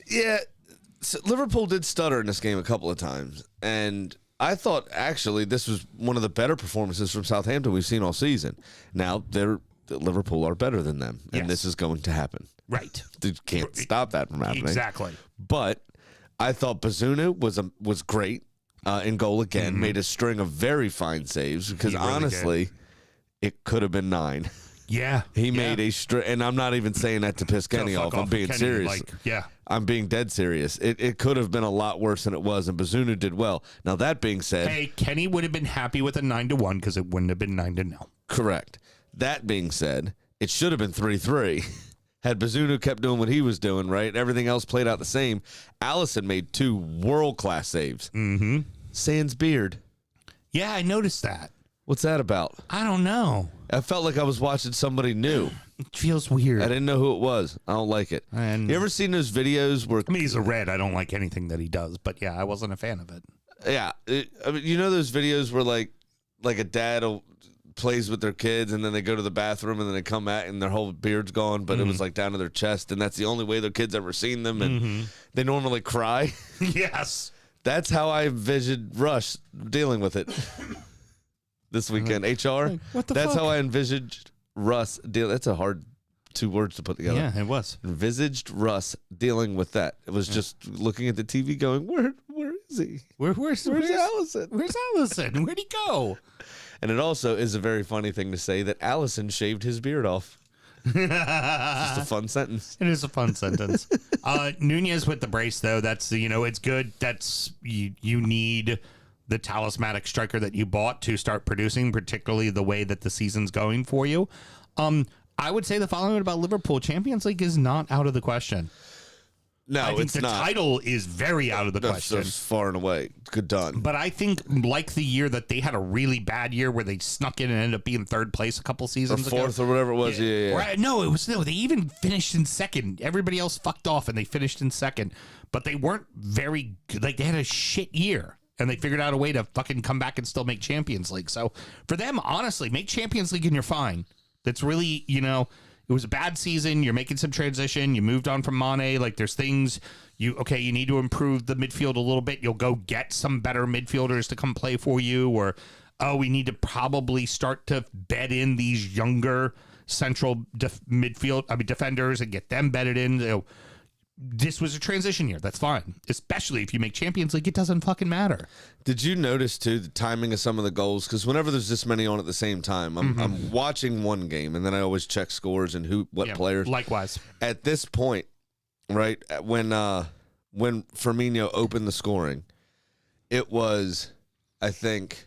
Yeah, so Liverpool did stutter in this game a couple of times, and I thought actually this was one of the better performances from Southampton we've seen all season. Now, Liverpool are better than them, and this is going to happen. Right. You can't stop that from happening. Exactly. But I thought Bazunu was great. in goal again. Made a string of very fine saves because He really honestly, it could have been 9. Yeah. He made a string, and I'm not even saying that to piss Kenny off. I'm being Kenny, serious. I'm being dead serious. It could have been a lot worse than it was, and Bazunu did well. Now, that being said... Hey, Kenny would have been happy with a 9-1 because it wouldn't have been 9-0. Correct. That being said, it should have been 3-3. Had Bazunu kept doing what he was doing, right? Everything else played out the same. Allison made 2 world-class saves. Mm-hmm. Sans beard. Yeah, I noticed that. What's that about? I don't know. I felt like I was watching somebody new. It feels weird. I didn't know who it was. I don't like it. And you ever seen those videos where... I mean, he's a Red. I don't like anything that he does. But, yeah, I wasn't a fan of it. Yeah. I mean, you know those videos where, like a dad plays with their kids, and then they go to the bathroom, and then they come out, and their whole beard's gone, but it was, like, down to their chest, and that's the only way their kids ever seen them, and they normally cry? Yes. That's how I envisioned Rush dealing with it this weekend. HR? What the That's fuck? how I envisaged Russ deal. That's a hard 2 words to put together. Yeah, it was. Envisaged Russ dealing with that. It was just looking at the TV going, where is he? Where's Allison? Where's Allison? Where'd he go? And it also is a very funny thing to say that Allison shaved his beard off. Just a fun sentence. It is a fun sentence. Nunez with the brace, though, that's, it's good. That's, you need the talismanic striker that you bought to start producing, particularly the way that the season's going for you. I would say the following about Liverpool. Champions League is not out of the question. No, I think it's the not. title is very out of the question. That's far and away. Good done. But I think, like the year that they had a really bad year where they snuck in and ended up being 3rd place a couple seasons or 4th ago. or whatever it was. Yeah. Right, no, they even finished in 2nd. Everybody else fucked off and they finished in 2nd. But they weren't very good. Like, they had a shit year. And they figured out a way to fucking come back and still make Champions League. So for them, honestly, make Champions League and you're fine. That's really, it was a bad season. You're making some transition. You moved on from Mane. Like, there's things you need to improve the midfield a little bit. You'll go get some better midfielders to come play for you. Or, we need to probably start to bed in these younger central defenders and get them bedded in. So, this was a transition year. That's fine. Especially if you make Champions League, it doesn't fucking matter. Did you notice, too, the timing of some of the goals? Because whenever there's this many on at the same time, I'm watching one game, and then I always check scores and what players. Likewise. At this point, right, when Firmino opened the scoring, it was, I think,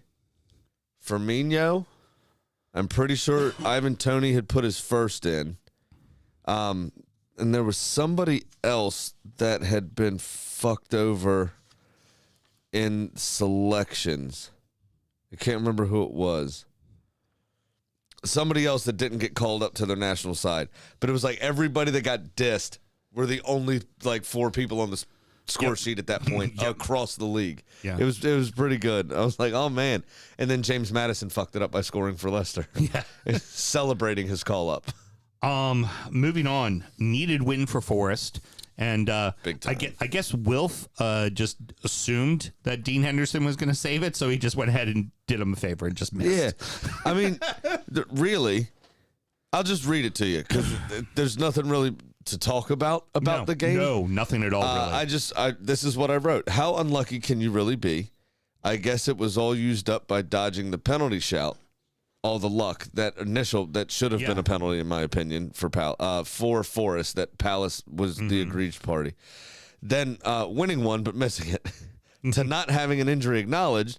Firmino. I'm pretty sure Ivan Toney had put his first in. And there was somebody else that had been fucked over in selections. I can't remember who it was. Somebody else that didn't get called up to their national side. But it was like everybody that got dissed were the only 4 people on the score sheet at that point across the league. Yeah. It was pretty good. I was like, oh, man. And then James Maddison fucked it up by scoring for Leicester. Yeah. Celebrating his call up. Moving on, needed win for Forest, and Big time. I guess Wilf just assumed that Dean Henderson was going to save it, so he just went ahead and did him a favor and just missed. Yeah, I mean, really, I'll just read it to you because there's nothing really to talk about the game. No, nothing at all. Really. This is what I wrote. How unlucky can you really be? I guess it was all used up by dodging the penalty shout. All the luck that should have been a penalty in my opinion for Forest, that Palace was the egregious party. Then winning one but missing it, to not having an injury acknowledged,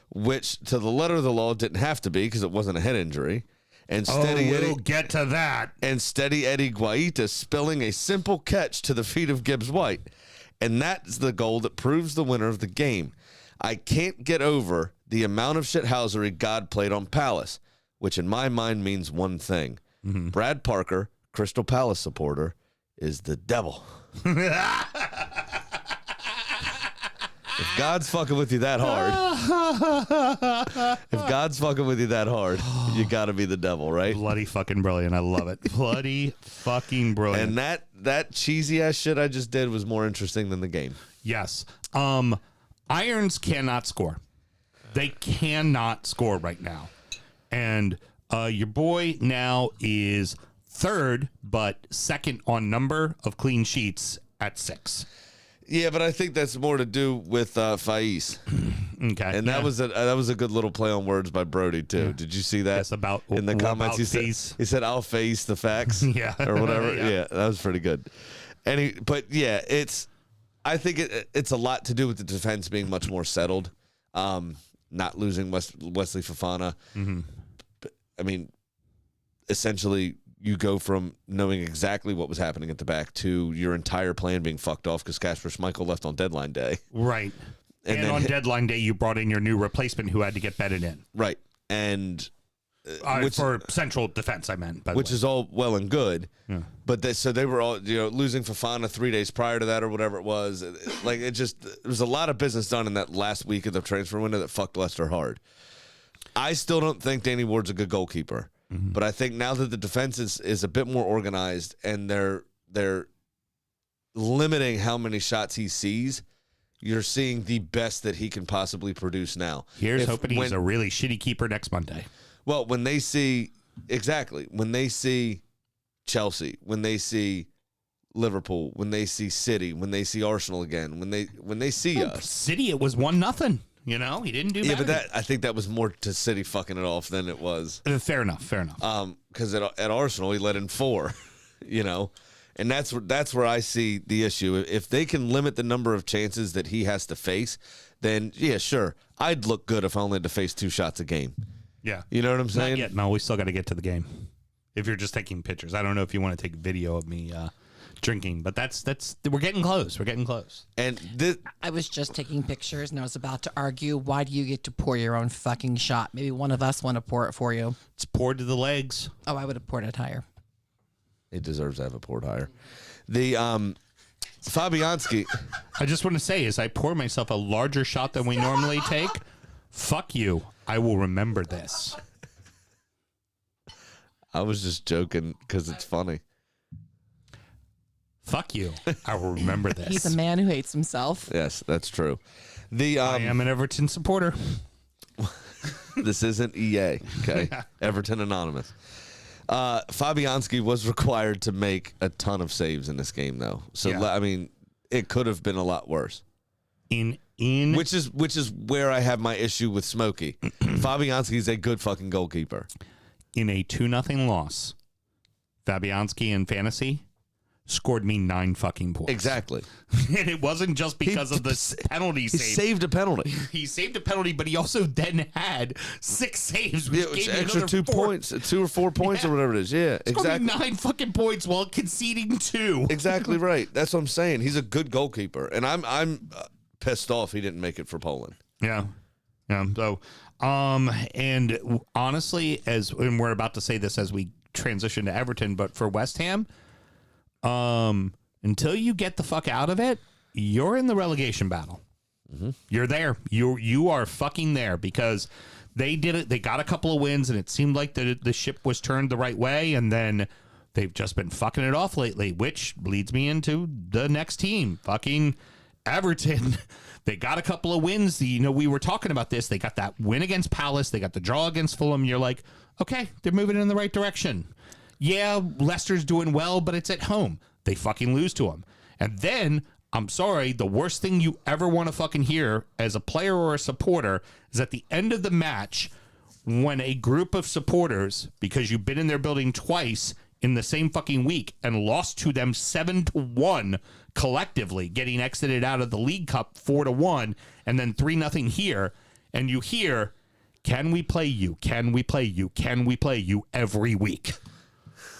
which to the letter of the law didn't have to be because it wasn't a head injury. And we'll get to that. And steady Eddie Guaita spilling a simple catch to the feet of Gibbs White, and that's the goal that proves the winner of the game. I can't get over the amount of shithousery God played on Palace, which in my mind means one thing. Brad Parker, Crystal Palace supporter, is the devil. If God's fucking with you that hard, you got to be the devil, right? Bloody fucking brilliant. I love it. Bloody fucking brilliant. And that cheesy ass shit I just did was more interesting than the game. Yes. Irons cannot score. They cannot score right now. And your boy now is 3rd, but 2nd on number of clean sheets at 6. Yeah, but I think that's more to do with Faiz. Okay. And that was a good little play on words by Brody too. Yeah. Did you see that? Yes, about in the comments he said I'll face the facts. Yeah. Or whatever. Yeah, that was pretty good. I think it's a lot to do with the defense being much more settled. Not losing Wesley Fofana. Mm-hmm. I mean, essentially you go from knowing exactly what was happening at the back to your entire plan being fucked off because Kasper Schmeichel left on deadline day. Right. And on deadline day, you brought in your new replacement who had to get bedded in. Right. And for central defense, I meant. Which is all well and good. Yeah. But they were all, losing Fofana 3 days prior to that or whatever it was. There was a lot of business done in that last week of the transfer window that fucked Leicester hard. I still don't think Danny Ward's a good goalkeeper. Mm-hmm. But I think now that the defense is a bit more organized and they're limiting how many shots he sees, you're seeing the best that he can possibly produce now. Here's hoping he's a really shitty keeper next Monday. Well, when they see Chelsea, when they see Liverpool, when they see City, when they see Arsenal again, when they see us. City, it was 1-0. He didn't do better. Yeah, but I think that was more to City fucking it off than it was. Fair enough. Because at Arsenal, he let in 4, And that's where I see the issue. If they can limit the number of chances that he has to face, then, yeah, sure. I'd look good if I only had to face 2 shots a game. Yeah. You know what I'm saying? Not yet. No, we still got to get to the game. If you're just taking pictures. I don't know if you want to take video of me drinking, but that's we're getting close. We're getting close. And I was just taking pictures, and I was about to argue, why do you get to pour your own fucking shot? Maybe one of us want to pour it for you. It's poured to the legs. Oh, I would have poured it higher. It deserves to have it poured higher. The Fabianski. I just want to say, as I pour myself a larger shot than we normally take, fuck you. I will remember this. I was just joking because it's funny. Fuck you. I will remember this. He's a man who hates himself. Yes, that's true. I am an Everton supporter. This isn't EA, okay? Everton Anonymous. Fabianski was required to make a ton of saves in this game, though. So, yeah. I mean, it could have been a lot worse. Which is where I have my issue with Smokey. Fabianski is a good fucking goalkeeper. In a 2-0 loss, Fabianski in fantasy scored me 9 fucking points. Exactly. And it wasn't just because of the penalty save. He saved a penalty. He saved a penalty, but he also then had 6 saves, which gave me extra 2 points, 2 or 4 points or whatever it is. Yeah, exactly. 9 fucking points while conceding 2. Exactly right. That's what I'm saying. He's a good goalkeeper, and I'm pissed off he didn't make it for Poland. Yeah. So, and honestly, and we're about to say this as we transition to Everton, but for West Ham, until you get the fuck out of it, you're in the relegation battle. Mm-hmm. You're there. You are fucking there because they did it. They got a couple of wins, and it seemed like the ship was turned the right way, and then they've just been fucking it off lately, which leads me into the next team, fucking Everton. They got a couple of wins. We were talking about this. They got that win against Palace. They got the draw against Fulham. You're like, okay, they're moving in the right direction. Yeah, Leicester's doing well, but it's at home. They fucking lose to them. And then, I'm sorry, the worst thing you ever want to fucking hear as a player or a supporter is at the end of the match when a group of supporters, because you've been in their building twice in the same fucking week and lost to them 7-1 collectively, getting exited out of the League Cup 4-1 and then 3-0 here, and you hear, can we play you? Can we play you? Can we play you every week?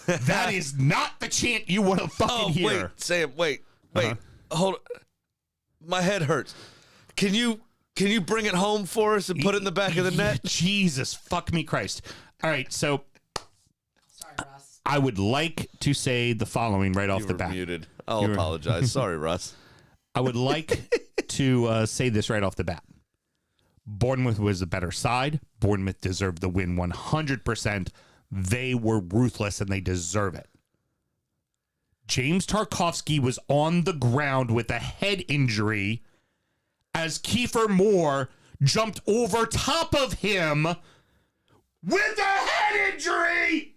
That is not the chant you want to fucking hear. Wait, Sam, wait. Hold on. My head hurts. Can you bring it home for us and put it in the back of the net? Jesus, fuck me Christ. All right, so sorry, Russ. I would like to say the following right off the bat. Muted. I'll apologize. Sorry, Russ. I would like to say this right off the bat. Bournemouth was the better side. Bournemouth deserved the win 100%. They were ruthless and they deserve it. James Tarkowski was on the ground with a head injury as Kiefer Moore jumped over top of him with a head injury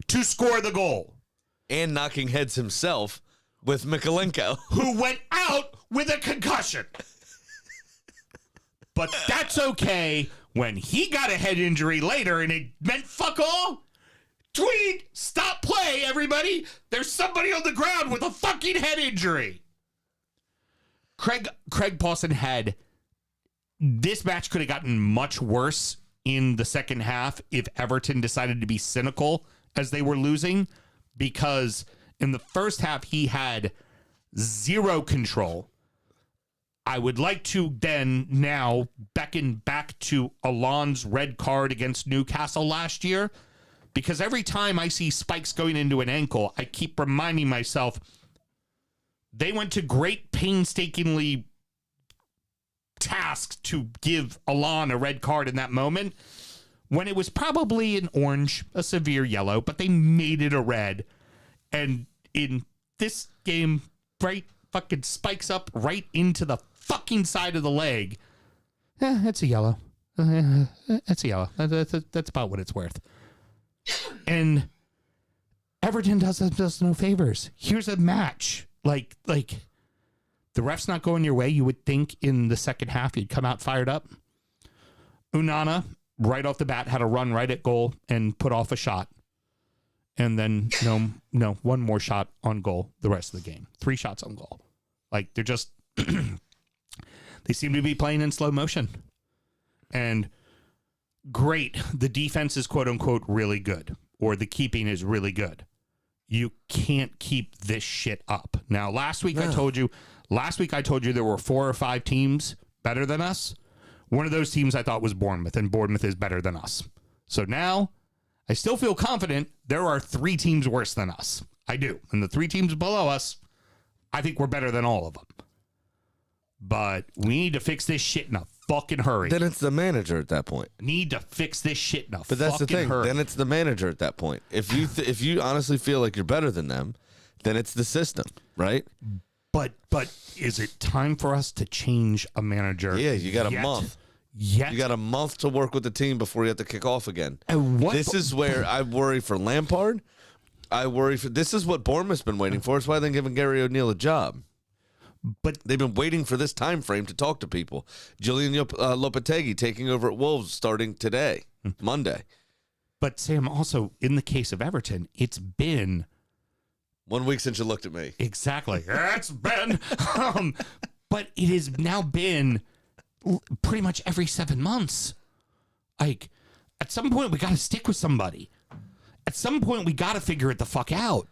to score the goal. And knocking heads himself with Mikalenko, who went out with a concussion. But that's okay when he got a head injury later and it meant fuck all. Tweet, stop play, everybody. There's somebody on the ground with a fucking head injury. Craig Pawson had, this match could have gotten much worse in the second half if Everton decided to be cynical as they were losing, because in the first half he had zero control. I would like to then now beckon back to Alon's red card against Newcastle last year, because every time I see spikes going into an ankle, I keep reminding myself they went to great painstakingly tasks to give Alon a red card in that moment when it was probably an orange, a severe yellow, but they made it a red. And in this game, right fucking spikes up right into the fucking side of the leg. That's a yellow. That's a yellow. That's about what it's worth. And Everton does us no favors. Here's a match. Like the ref's not going your way. You would think in the second half you'd come out fired up. Onana, right off the bat, had a run right at goal and put off a shot. And then no, one more shot on goal the rest of the game. 3 shots on goal. Like, they're just they seem to be playing in slow motion. And great, the defense is quote unquote really good, or the keeping is really good. You can't keep this shit up. Now, last week I told you there were 4 or 5 teams better than us. One of those teams I thought was Bournemouth, and Bournemouth is better than us. So now I still feel confident there are 3 teams worse than us. I do. And the 3 teams below us, I think we're better than all of them. But we need to fix this shit in a fucking hurry. Then it's the manager at that point. Need to fix this shit in a But that's the fucking thing. hurry. Then it's the manager at that point. If you honestly feel like you're better than them, then it's the system, right? But is it time for us to change a manager? Yeah, you got a month. You got a month to work with the team before you have to kick off again. And This is where I worry for Lampard. This is what Bournemouth's been waiting for. It's why they're giving Gary O'Neill a job. But they've been waiting for this time frame to talk to people. Julian Lopetegui taking over at Wolves starting today, Monday. But Sam, also in the case of Everton, it's been 1 week since you looked at me. Exactly. It's been, but it has now been pretty much every 7 months. Like, at some point we got to stick with somebody. At some point we got to figure it the fuck out.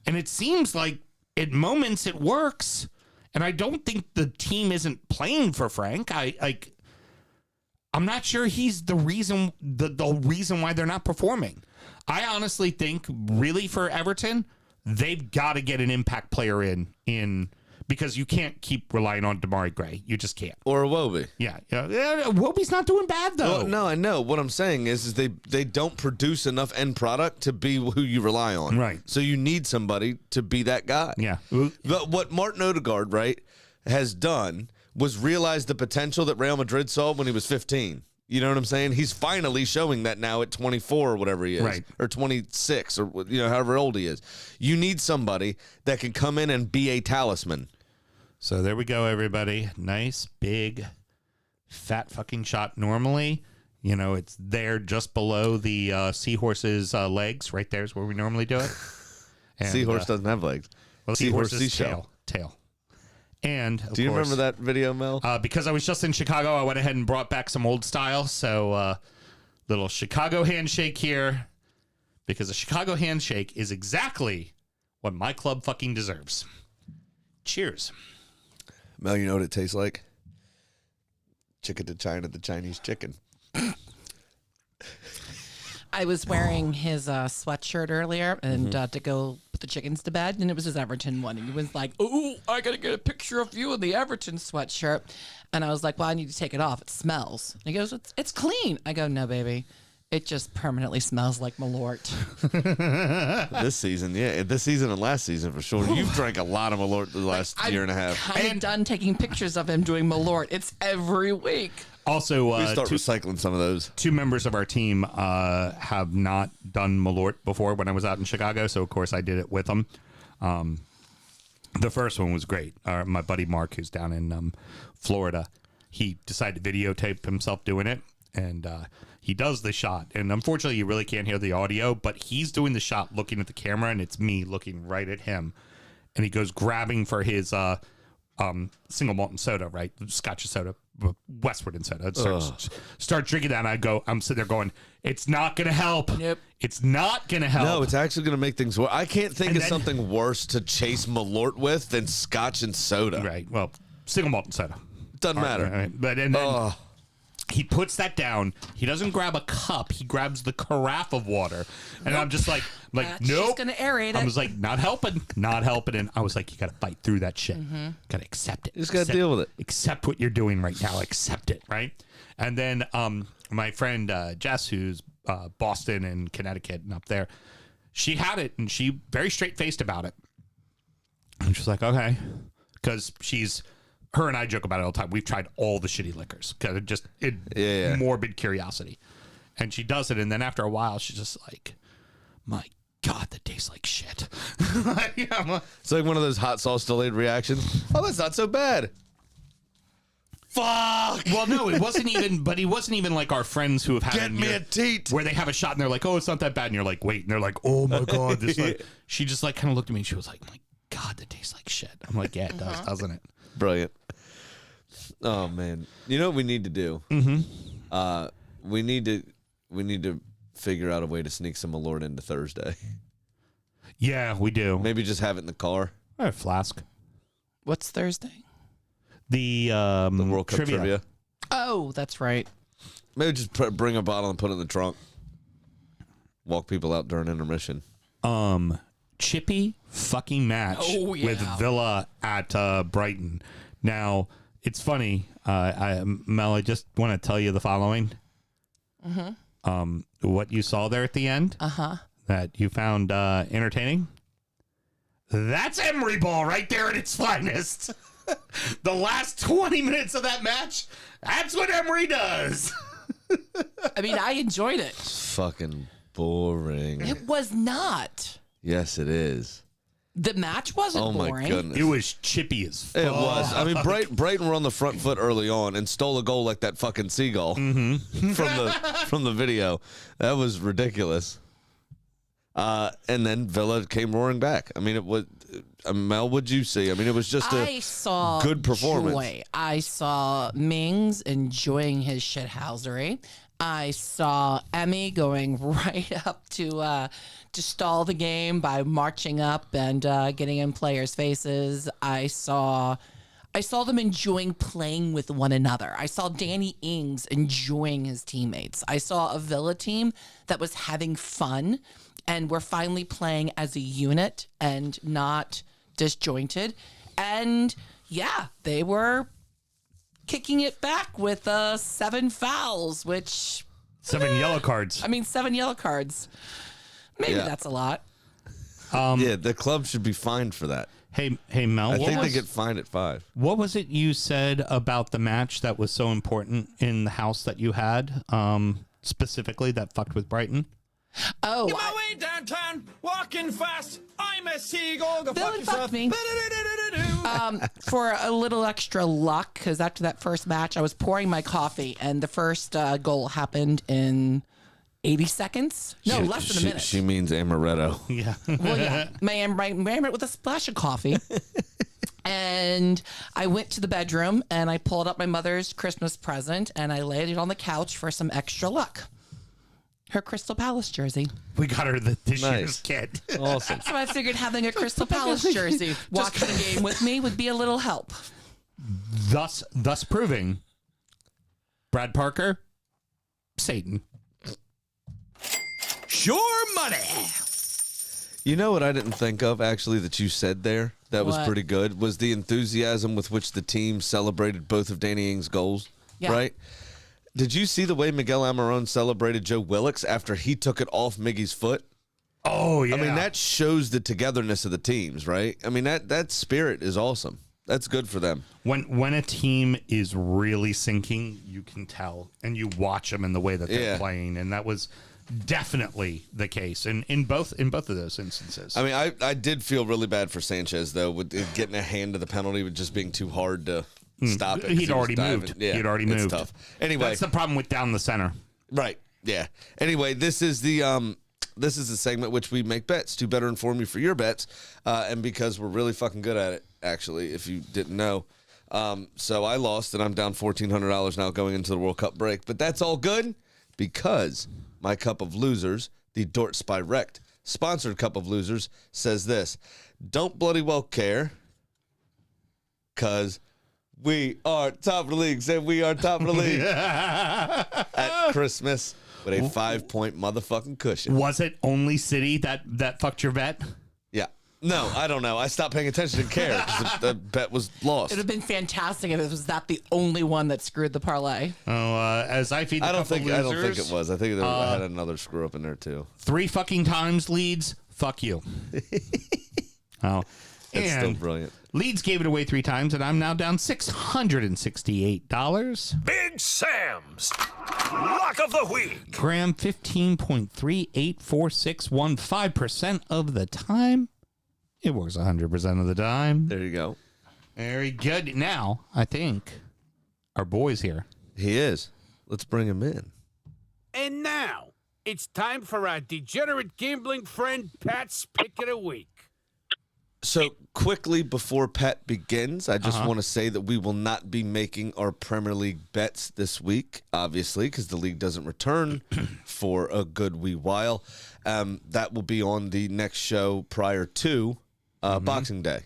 And it seems like at moments it works. And I don't think the team isn't playing for Frank. I'm not sure he's the reason why they're not performing. I honestly think really for Everton, they've got to get an impact player in because you can't keep relying on Damari Gray. You just can't. Or Iwobi. Yeah. Iwobi's not doing bad though. Well, no, I know. What I'm saying is they don't produce enough end product to be who you rely on. Right. So you need somebody to be that guy. Yeah. But what Martin Odegaard, right, has done was realize the potential that Real Madrid saw when he was 15. You know what I'm saying? He's finally showing that now at 24 or whatever he is. Right. Or 26 or however old he is. You need somebody that can come in and be a talisman. So there we go, everybody. Nice, big, fat fucking shot. Normally, it's there just below the seahorse's legs. Right there's where we normally do it. And, Seahorse doesn't have legs. Well, seahorse's tail. And do you remember that video, Mel? Because I was just in Chicago, I went ahead and brought back some old style. So little Chicago handshake here. Because a Chicago handshake is exactly what my club fucking deserves. Cheers. Mel, you know what it tastes like? Chicken to China, the Chinese chicken. I was wearing his sweatshirt earlier and to go put the chickens to bed, and it was his Everton one. And he was like, "Oh, I got to get a picture of you in the Everton sweatshirt." And I was like, "Well, I need to take it off. It smells." And he goes, "It's clean." I go, "No, baby. It just permanently smells like Malort." This season, yeah. This season and last season, for sure. You've drank a lot of Malort the last year and a half. I'm done taking pictures of him doing Malort. It's every week. Also, we start recycling some of those. 2 members of our team have not done Malort before when I was out in Chicago, so of course I did it with them. The first one was great. My buddy Mark, who's down in Florida, he decided to videotape himself doing it, and he does the shot. And unfortunately, you really can't hear the audio, but he's doing the shot looking at the camera, and it's me looking right at him. And he goes grabbing for his single malt and soda, right? Scotch and soda, Westward and soda. Start drinking that, and I'm sitting there going, it's not going to help. Nope. It's not going to help. No, it's actually going to make things worse. I can't think of something worse to chase Malort with than Scotch and soda. Right. Well, single malt and soda. Doesn't matter. Right. But and then he puts that down. He doesn't grab a cup. He grabs the carafe of water. And I'm just like That's nope. just gonna aerate it. I was like, not helping. And I was like, you got to fight through that shit. Got to accept it. You just got to deal with it. Accept what you're doing right now. Accept it, right? And then my friend Jess, who's Boston and Connecticut and up there, she had it, and she very straight-faced about it. And she's like, okay. Because her and I joke about it all the time. We've tried all the shitty liquors because morbid curiosity. And she does it, and then after a while, she's just like, my God, that tastes like shit. It's like one of those hot sauce delayed reactions. Oh, that's not so bad. Fuck. Well, no, it wasn't even, but he wasn't even like our friends who have had Get me a teat. where they have a shot and they're like, oh, it's not that bad. And you're like, wait. And they're like, oh my God. She just like kind of looked at me and she was like, my God, that tastes like shit. I'm like, yeah, it does, doesn't it? Brilliant. Oh man, you know what we need to do? We need to figure out a way to sneak some Malort into Thursday. Yeah, we do. Maybe just have it in the car. All right, flask. What's Thursday? The World Cup trivia. Oh, that's right. Maybe just bring a bottle and put it in the trunk. Walk people out during intermission. Chippy fucking match with Villa at Brighton. Now, it's funny, Mel, I just want to tell you the following. What you saw there at the end that you found entertaining, that's Emery ball right there at its finest. The last 20 minutes of that match, that's what Emery does. I mean, I enjoyed it. Fucking boring. It was not. Yes, it is. The match wasn't Oh my boring. goodness. It was chippy as fuck. It was. I mean, Brighton were on the front foot early on and stole a goal like that fucking seagull from the video. That was ridiculous. And then Villa came roaring back. I mean, it was. Mel, what'd you see? I mean, it was just a good performance. Joy. I saw Mings enjoying his shithousery. I saw Emmy going right up to stall the game by marching up and getting in players' faces. I saw them enjoying playing with one another. I saw Danny Ings enjoying his teammates. I saw a Villa team that was having fun and we're finally playing as a unit and not disjointed. And yeah, they were kicking it back with 7 fouls, which 7 yellow cards. I mean, 7 yellow cards. Maybe that's a lot. Yeah, the club should be fined for that. Hey, Mel. I think they get fined at 5. What was it you said about the match that was so important in the house that you had, specifically that fucked with Brighton? Oh, Get my way downtown, walking fast. I'm a seagull. Go Villain fuck fucked yourself. me. For a little extra luck, because after that first match, I was pouring my coffee, and the first goal happened in 80 seconds. No, less than a minute. She means amaretto. Yeah. Well, yeah, ran it with a splash of coffee. And I went to the bedroom, and I pulled up my mother's Christmas present, and I laid it on the couch for some extra luck. Her Crystal Palace jersey. We got her this Nice. year's kit. Awesome. So I figured having a Crystal Palace jersey watching the game with me would be a little help. Thus proving Brad Parker, Satan. Sure money. You know what I didn't think of, actually, that you said there that was What? pretty good, was the enthusiasm with which the team celebrated both of Danny Ings' goals, Yeah. right? Did you see the way Miguel Almiron celebrated Joe Willicks after he took it off Miggy's foot? Oh, yeah. I mean, that shows the togetherness of the teams, right? I mean, that spirit is awesome. That's good for them. When a team is really sinking, you can tell, and you watch them in the way that they're Yeah. playing, and that was definitely the case in both of those instances. I mean, I did feel really bad for Sanchez, though, with it getting a hand to the penalty with just being too hard to stop it. He'd already moved. Yeah, He'd already moved. It's tough. Anyway. That's the problem with down the center. Right. Yeah. Anyway, this is the segment which we make bets to better inform you for your bets, and because we're really fucking good at it, actually, if you didn't know. So I lost, and I'm down $1,400 now going into the World Cup break. But that's all good because my Cup of Losers, the Dort Spy Wrecked sponsored Cup of Losers, says this: don't bloody well care, because we are top of the leagues, and we are top of the league at Christmas with a 5-point motherfucking cushion. Was it only City that fucked your bet? Yeah. No, I don't know. I stopped paying attention and cared because the bet was lost. It would have been fantastic if it was that the only one that screwed the parlay. Oh, as I feed the I don't Cup of think Losers, it was. I think I had another screw up in there too. 3 fucking times Leeds. Fuck you. Oh, It's and still brilliant. Leeds gave it away 3 times, and I'm now down $668. Big Sam's Lock of the Week. Graham 15.384615% of the time. It works 100% of the time. There you go. Very good. Now, I think our boy's here. He is. Let's bring him in. And now, it's time for our degenerate gambling friend Pat's Pick of the Week. So quickly before Pat begins, I just want to say that we will not be making our Premier League bets this week, obviously, because the league doesn't return for a good wee while. That will be on the next show prior to Boxing Day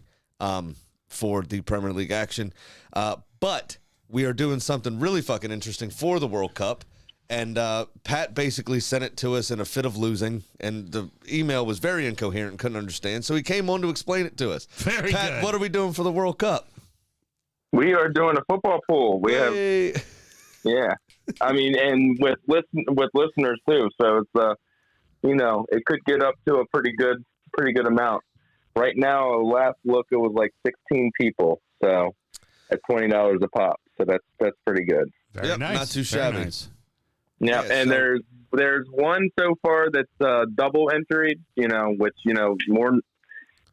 for the Premier League action. But we are doing something really fucking interesting for the World Cup. And Pat basically sent it to us in a fit of losing, and the email was very incoherent and couldn't understand. So he came on to explain it to us. Very Pat, good. what are we doing for the World Cup? We are doing a football pool. We have, Hey. yeah. I mean, and with listeners too. So it's it could get up to a pretty good amount. Right now, last look, it was like 16 people. So at $20 a pop. So that's pretty good. Very Yep, nice. not too Very shabby. nice. Yeah, Yeah, and so- there's one so far that's double entry. Which more.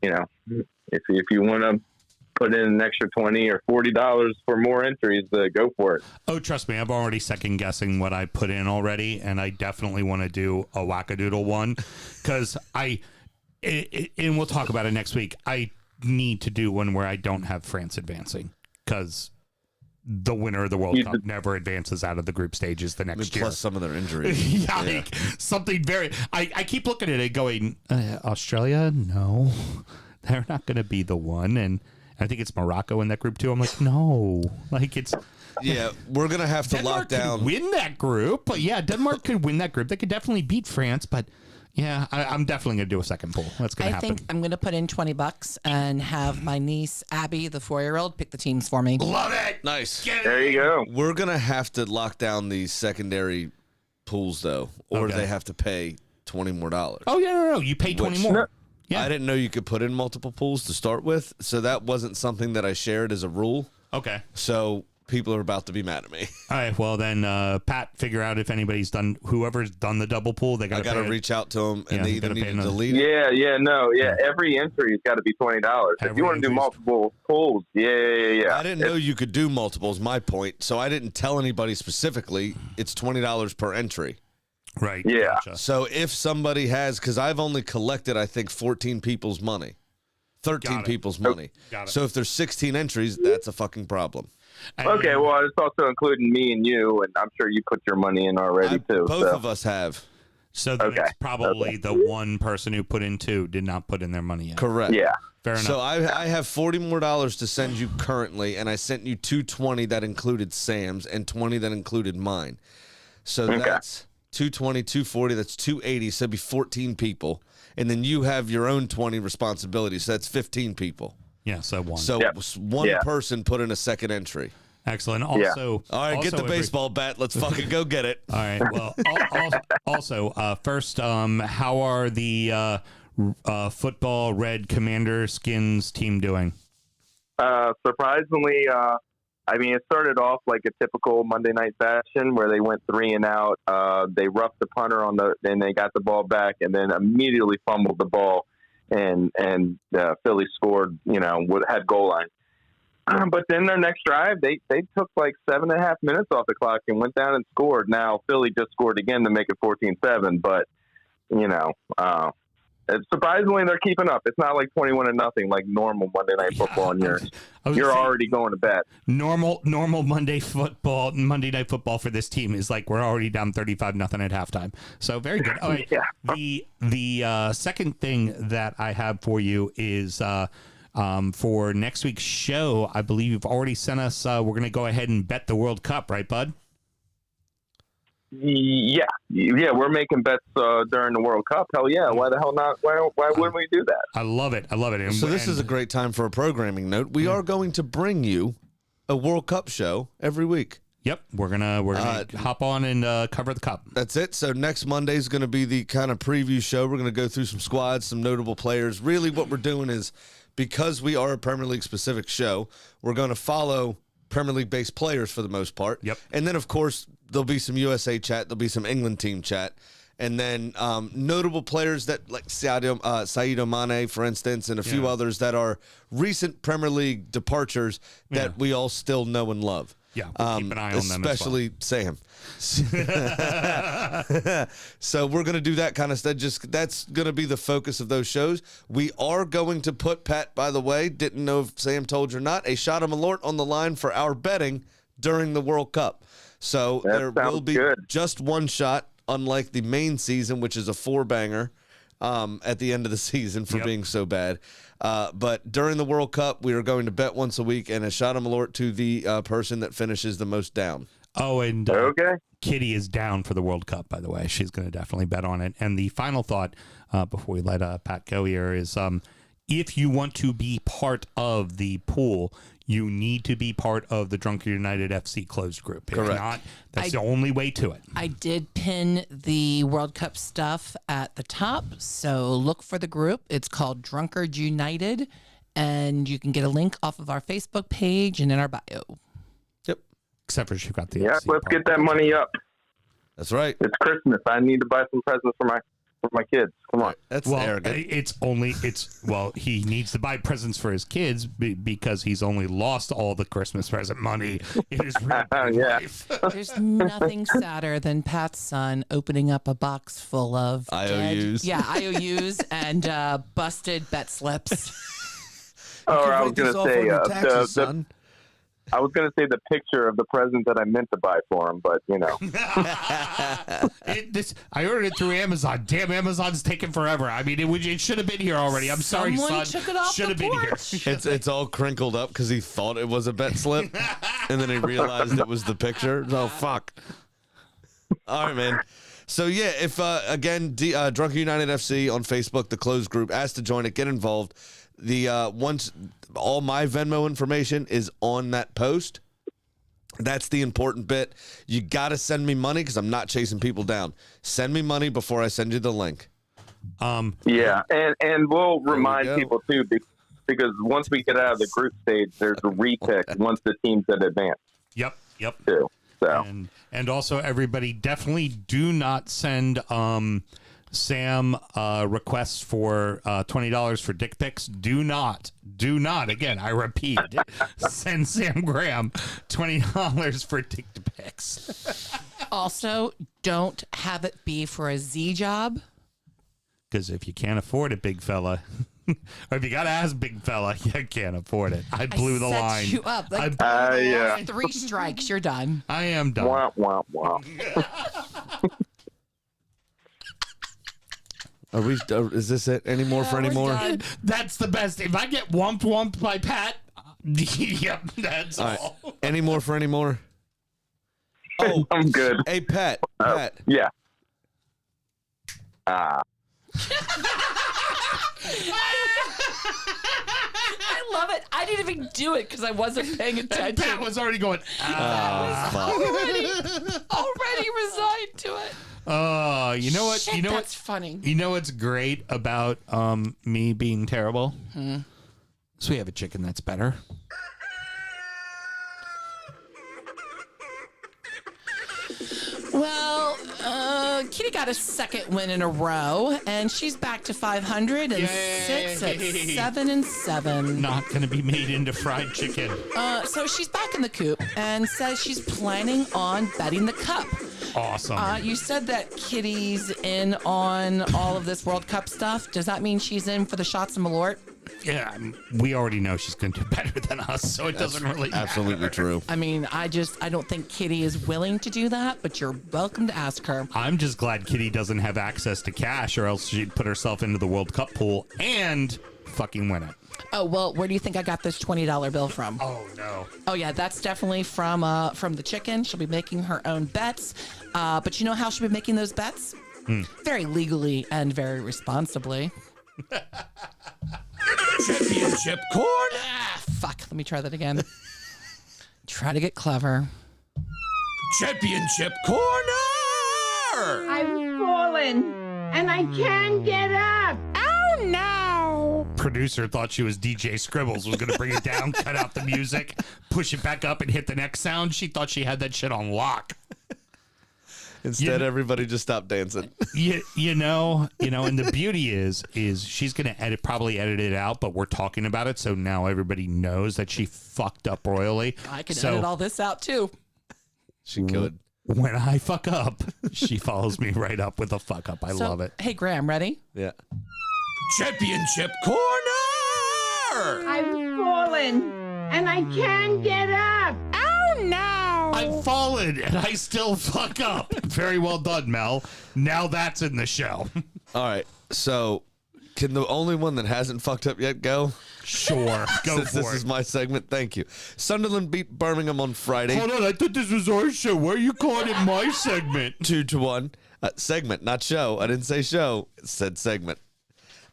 If you want to put in an extra $20 or $40 for more entries, go for it. Oh, trust me, I'm already second guessing what I put in already, and I definitely want to do a wackadoodle one because and we'll talk about it next week. I need to do one where I don't have France advancing because the winner of the World Cup never advances out of the group stages the next year. Plus some of their injuries. Yeah, like something very. I keep looking at it going, Australia, no, they're not going to be the one, and I think it's Morocco in that group too. I'm like, no, like it's. Yeah, we're going to have to Denmark lock down. could win that group. But yeah, Denmark could win that group. They could definitely beat France, but yeah, I'm definitely going to do a second pool. That's going to I happen. think I'm going to put in $20 and have my niece Abby, the 4-year-old, pick the teams for me. Love it. Nice. There you go. We're going to have to lock down these secondary pools, though, or Okay. they have to pay $20 more. Oh yeah, no, you pay 20 Which- more. Yeah. I didn't know you could put in multiple pools to start with, so that wasn't something that I shared as a rule. Okay. So people are about to be mad at me. All right. Well, then, Pat, figure out if anybody's done. Whoever's done the double pool, they I got to reach out to them, and Yeah, they you either gotta need pay to another- delete it. Yeah. Every entry's got to be $20. If Every you want to do entry's- multiple pools, yeah. I didn't know you could do multiples, my point, so I didn't tell anybody specifically. It's $20 per entry. Right. Yeah. Gotcha. So if somebody has, because I've only collected, I think, 14 people's money. 13 Got it. people's money. Got it. So if there's 16 entries, that's a fucking problem. Okay, well, it's also including me and you, and I'm sure you put your money in already too. Both so. of us have. So then Okay. it's probably the one person who put in 2 did not put in their money yet. Correct. Yeah. Fair enough. So I have $40 more to send you currently, and I sent you 220 that included Sam's and 20 that included mine. So that's 220, 240, that's 280, so it'd be 14 people. And then you have your own 20 responsibilities, so that's 15 people. yeah. So one. So Yep. one Yeah. person put in a second entry. Excellent. Also, All right, get also the every- baseball bat. Let's fucking go get it. All right. Well, also, first, how are the football red commander skins team doing? Surprisingly, I mean, it started off like a typical Monday night fashion where they went 3 and out. They roughed the punter and they got the ball back, and then immediately fumbled the ball, and Philly scored. Had goal line. But then their next drive, they took like 7.5 minutes off the clock and went down and scored. Now Philly just scored again to make it 14-7, but surprisingly they're keeping up. It's not like 21-0 like normal Monday Night Football, and you're already going to bed. Normal Monday Night Football for this team is like we're already down 35-0 at halftime. So very good. All right. Yeah. The second thing that I have for you is. For next week's show, I believe you've already sent us. We're going to go ahead and bet the World Cup, right, bud? Yeah. We're making bets during the World Cup. Hell yeah! Why the hell not? Why wouldn't we do that? I love it. And, so this is a great time for a programming note. We are going to bring you a World Cup show every week. Yep, we're gonna hop on and cover the cup. That's it. So next Monday is going to be the kind of preview show. We're going to go through some squads, some notable players. Really, what we're doing is, because we are a Premier League specific show, we're going to follow Premier League based players for the most part. Yep. And then, of course, there'll be some USA chat. There'll be some England team chat. And then notable players that like Sadio Mane, for instance, and a few others that are recent Premier League departures that we all still know and love. Yeah, we'll keep an eye on them, especially Sam. So we're going to do that kind of stuff. That's going to be the focus of those shows. We are going to put, Pat, by the way, didn't know if Sam told you or not, a shot of Malort on the line for our betting during the World Cup. So there will be just one shot, unlike the main season, which is a 4-banger at the end of the season for being so bad. But during the World Cup, we are going to bet once a week, and a shot of Malort to the person that finishes the most down. Oh, and Kitty is down for the World Cup, by the way. She's going to definitely bet on it. And the final thought before we let Pat go here is if you want to be part of the pool, you need to be part of the Drunker United FC closed group. If not, that's the only way to it. I did pin the World Cup stuff at the top, so look for the group. It's called Drunkard United, and you can get a link off of our Facebook page and in our bio. Yep. Except for she got the let's get that money up. That's right. It's Christmas. I need to buy some presents for my kids. Come on. That's arrogant. He needs to buy presents for his kids because he's only lost all the Christmas present money in his life. There's nothing sadder than Pat's son opening up a box full of IOUs. IOUs and busted bet slips. I was going to say I was going to say the picture of the present that I meant to buy for him, but I ordered it through Amazon. Damn, Amazon's taking forever. I mean, it should have been here already. I'm sorry, son. Took it off should have been here. It's all crinkled up because he thought it was a bet slip, and then he realized it was the picture. Oh, fuck. All right, man. So, yeah, if, again, Drunker United FC on Facebook, the closed group, ask to join it, get involved. Once all my Venmo information is on that post, that's the important bit. You got to send me money because I'm not chasing people down. Send me money before I send you the link. And we'll remind people too, because once we get out of the group stage, there's a repick once the teams that advance. Yep. Too. So and also everybody definitely do not send Sam requests for $20 for dick pics. Do not. Again, I repeat, send Sam Graham $20 for dick pics. Also, don't have it be for a Z job. Because if you can't afford it, big fella, or if you got to ask big fella, you can't afford it. I blew the line. You up. Like, 3 strikes, you're done. I am done. Wah, wah, wah. Are we? Is this it? Any more for any more? Done. That's the best. If I get whumped by Pat, yep, that's all. Right. Any more for any more? Oh, I'm good. Hey, Pat. Yeah. I love it. I didn't even do it because I wasn't paying attention. Pat was already going, already resigned to it. You know what? Shit, that's funny. You know what's great about me being terrible? So we have a chicken that's better. Well, Kitty got a second win in a row, and she's back to 500 and sits at 7-7. Not going to be made into fried chicken. So she's back in the coop and says she's planning on betting the cup. Awesome. You said that Kitty's in on all of this World Cup stuff. Does that mean she's in for the shots of Malort? Yeah, we already know she's going to do better than us, so it doesn't really Absolutely matter. true. I mean, I don't think Kitty is willing to do that, but you're welcome to ask her. I'm just glad Kitty doesn't have access to cash, or else she'd put herself into the World Cup pool and fucking win it. Oh, well, where do you think I got this $20 bill from? Oh, no. Oh, yeah, that's definitely from the chicken. She'll be making her own bets. But you know how she'll be making those bets? Very legally and very responsibly. Championship corner. Fuck, let me try that again. Try to get clever. Championship corner. I've fallen and I can't get up. Oh, no. Producer thought she was DJ Scribbles, was going to bring it down, cut out the music, push it back up, and hit the next sound. She thought she had that shit on lock. Instead, everybody just stopped dancing. You know, and the beauty is she's going to probably edit it out, but we're talking about it, so now everybody knows that she fucked up royally. I can edit all this out, too. She could. When I fuck up, she follows me right up with a fuck up. I love it. Hey, Graham, ready? Yeah. Championship corner. I've fallen and I can't get up. Oh, no. I've fallen and I still fuck up. Very well done, Mel. Now that's in the show. All right. So, can the only one that hasn't fucked up yet go? Sure. Go Since for this it. is my segment, thank you. Sunderland beat Birmingham on Friday. Hold on, I thought this was our show. Why are you calling it my segment? 2-1. Segment, not show. I didn't say show. It said segment.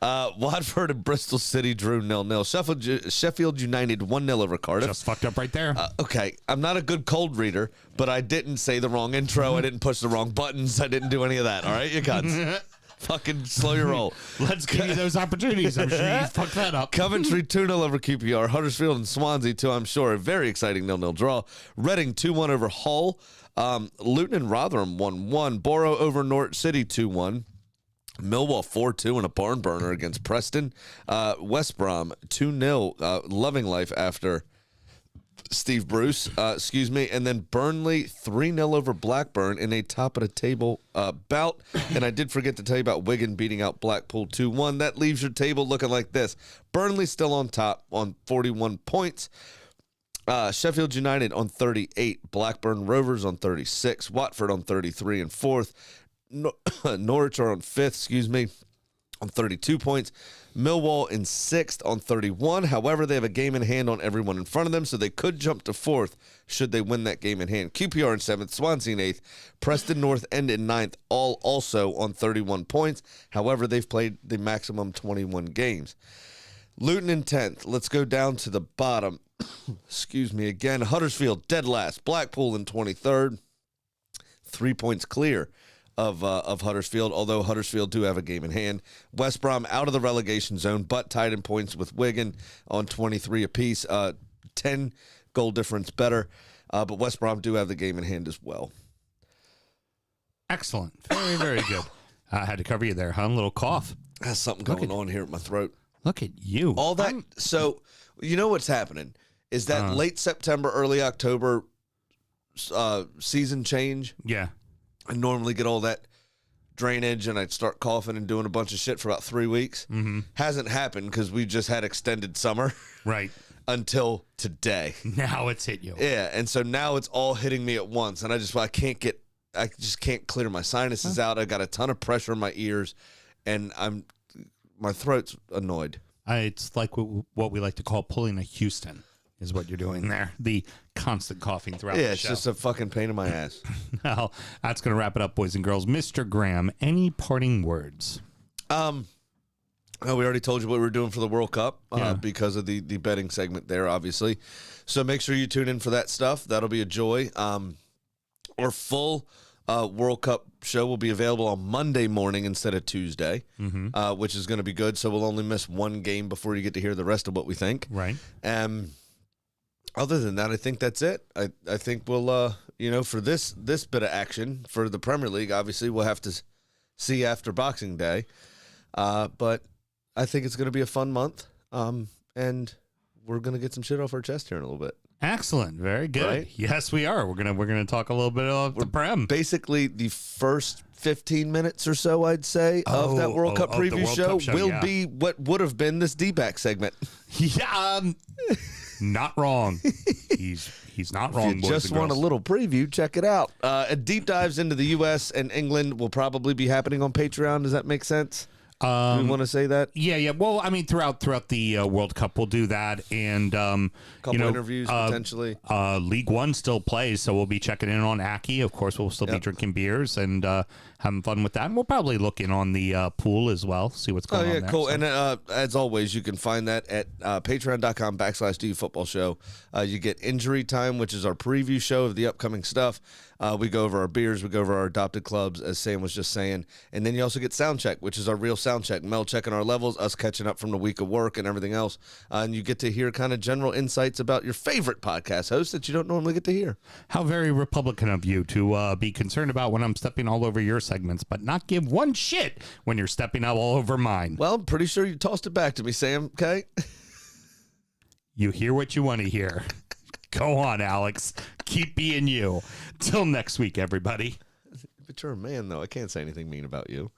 Watford and Bristol City drew 0-0. Sheffield United 1-0 over Cardiff. Just fucked up right there. Okay, I'm not a good cold reader, but I didn't say the wrong intro. I didn't push the wrong buttons. I didn't do any of that. All right, you cunts. Fucking slow your roll. Let's give you those opportunities. I'm sure you fucked that up. Coventry 2-0 over QPR. Huddersfield and Swansea 2, I'm sure. A very exciting 0-0 draw. Reading 2-1 over Hull. Luton and Rotherham 1-1. Borough over Norwich City 2-1. Millwall 4-2 in a barn burner against Preston. West Brom 2-0. Loving life after Steve Bruce, and then Burnley 3-0 over Blackburn in a top of the table bout. And I did forget to tell you about Wigan beating out Blackpool 2-1. That leaves your table looking like this. Burnley still on top on 41 points. Sheffield United on 38. Blackburn Rovers on 36. Watford on 33 and 4th. Norwich are on 5th, on 32 points. Millwall in 6th on 31. However, they have a game in hand on everyone in front of them, so they could jump to 4th should they win that game in hand. QPR in 7th, Swansea in 8th, Preston North End in 9th, all also on 31 points. However, they've played the maximum 21 games. Luton in 10th. Let's go down to the bottom. Again. Huddersfield dead last. Blackpool in 23rd. 3 points clear of Huddersfield, although Huddersfield do have a game in hand. West Brom out of the relegation zone, but tied in points with Wigan on 23 apiece. 10 goal difference better, but West Brom do have the game in hand as well. Excellent. Very, very good. I had to cover you there, huh? A little cough. Has something going on here at my throat. Look at you. All that. So, you know what's happening is that late September, early October season change. Yeah. I normally get all that drainage and I'd start coughing and doing a bunch of shit for about 3 weeks. Mm-hmm. Hasn't happened because we just had extended summer. Right. Until today. Now it's hit you. Yeah, and so now it's all hitting me at once, and I just can't clear my sinuses out. I got a ton of pressure in my ears, and my throat's annoyed. It's like what we like to call pulling a Houston is what you're doing there. The constant coughing throughout the show. Yeah, it's just a fucking pain in my ass. Well, that's going to wrap it up, boys and girls. Mr. Graham, any parting words? We already told you what we're doing for the World Cup because of the betting segment there, obviously. So make sure you tune in for that stuff. That'll be a joy. Our full World Cup show will be available on Monday morning instead of Tuesday, which is going to be good. So we'll only miss one game before you get to hear the rest of what we think. Right. Other than that, I think that's it. I think we'll, for this bit of action for the Premier League, obviously we'll have to see after Boxing Day. But I think it's going to be a fun month, and we're going to get some shit off our chest here in a little bit. Excellent. Very good. Right? Yes, we are. We're gonna talk a little bit about the Prem. Basically, the first 15 minutes or so, I'd say, of that World Cup preview show will be what would have been this D-back segment. Yeah, not wrong. He's not wrong. If you just want a little preview, check it out. Deep dives into the U.S. and England will probably be happening on Patreon. Does that make sense? Do we want to say that? Yeah. Well, I mean, throughout the World Cup, we'll do that, and couple interviews potentially. League One still plays, so we'll be checking in on Aki. Of course, we'll still be drinking beers and having fun with that. And we'll probably look in on the pool as well, see what's going on there. Cool. So. And as always, you can find that at patreon.com/DUFootballShow. You get Injury Time, which is our preview show of the upcoming stuff. We go over our beers, we go over our adopted clubs, as Sam was just saying. And then you also get Sound Check, which is our real sound check. Mel checking our levels, us catching up from the week of work and everything else. And you get to hear kind of general insights about your favorite podcast host that you don't normally get to hear. How very Republican of you to be concerned about when I'm stepping all over your segments, but not give one shit when you're stepping all over mine. Well, I'm pretty sure you tossed it back to me, Sam, okay? You hear what you want to hear. Go on, Alex. Keep being you. Till next week, everybody. But you're a man, though. I can't say anything mean about you.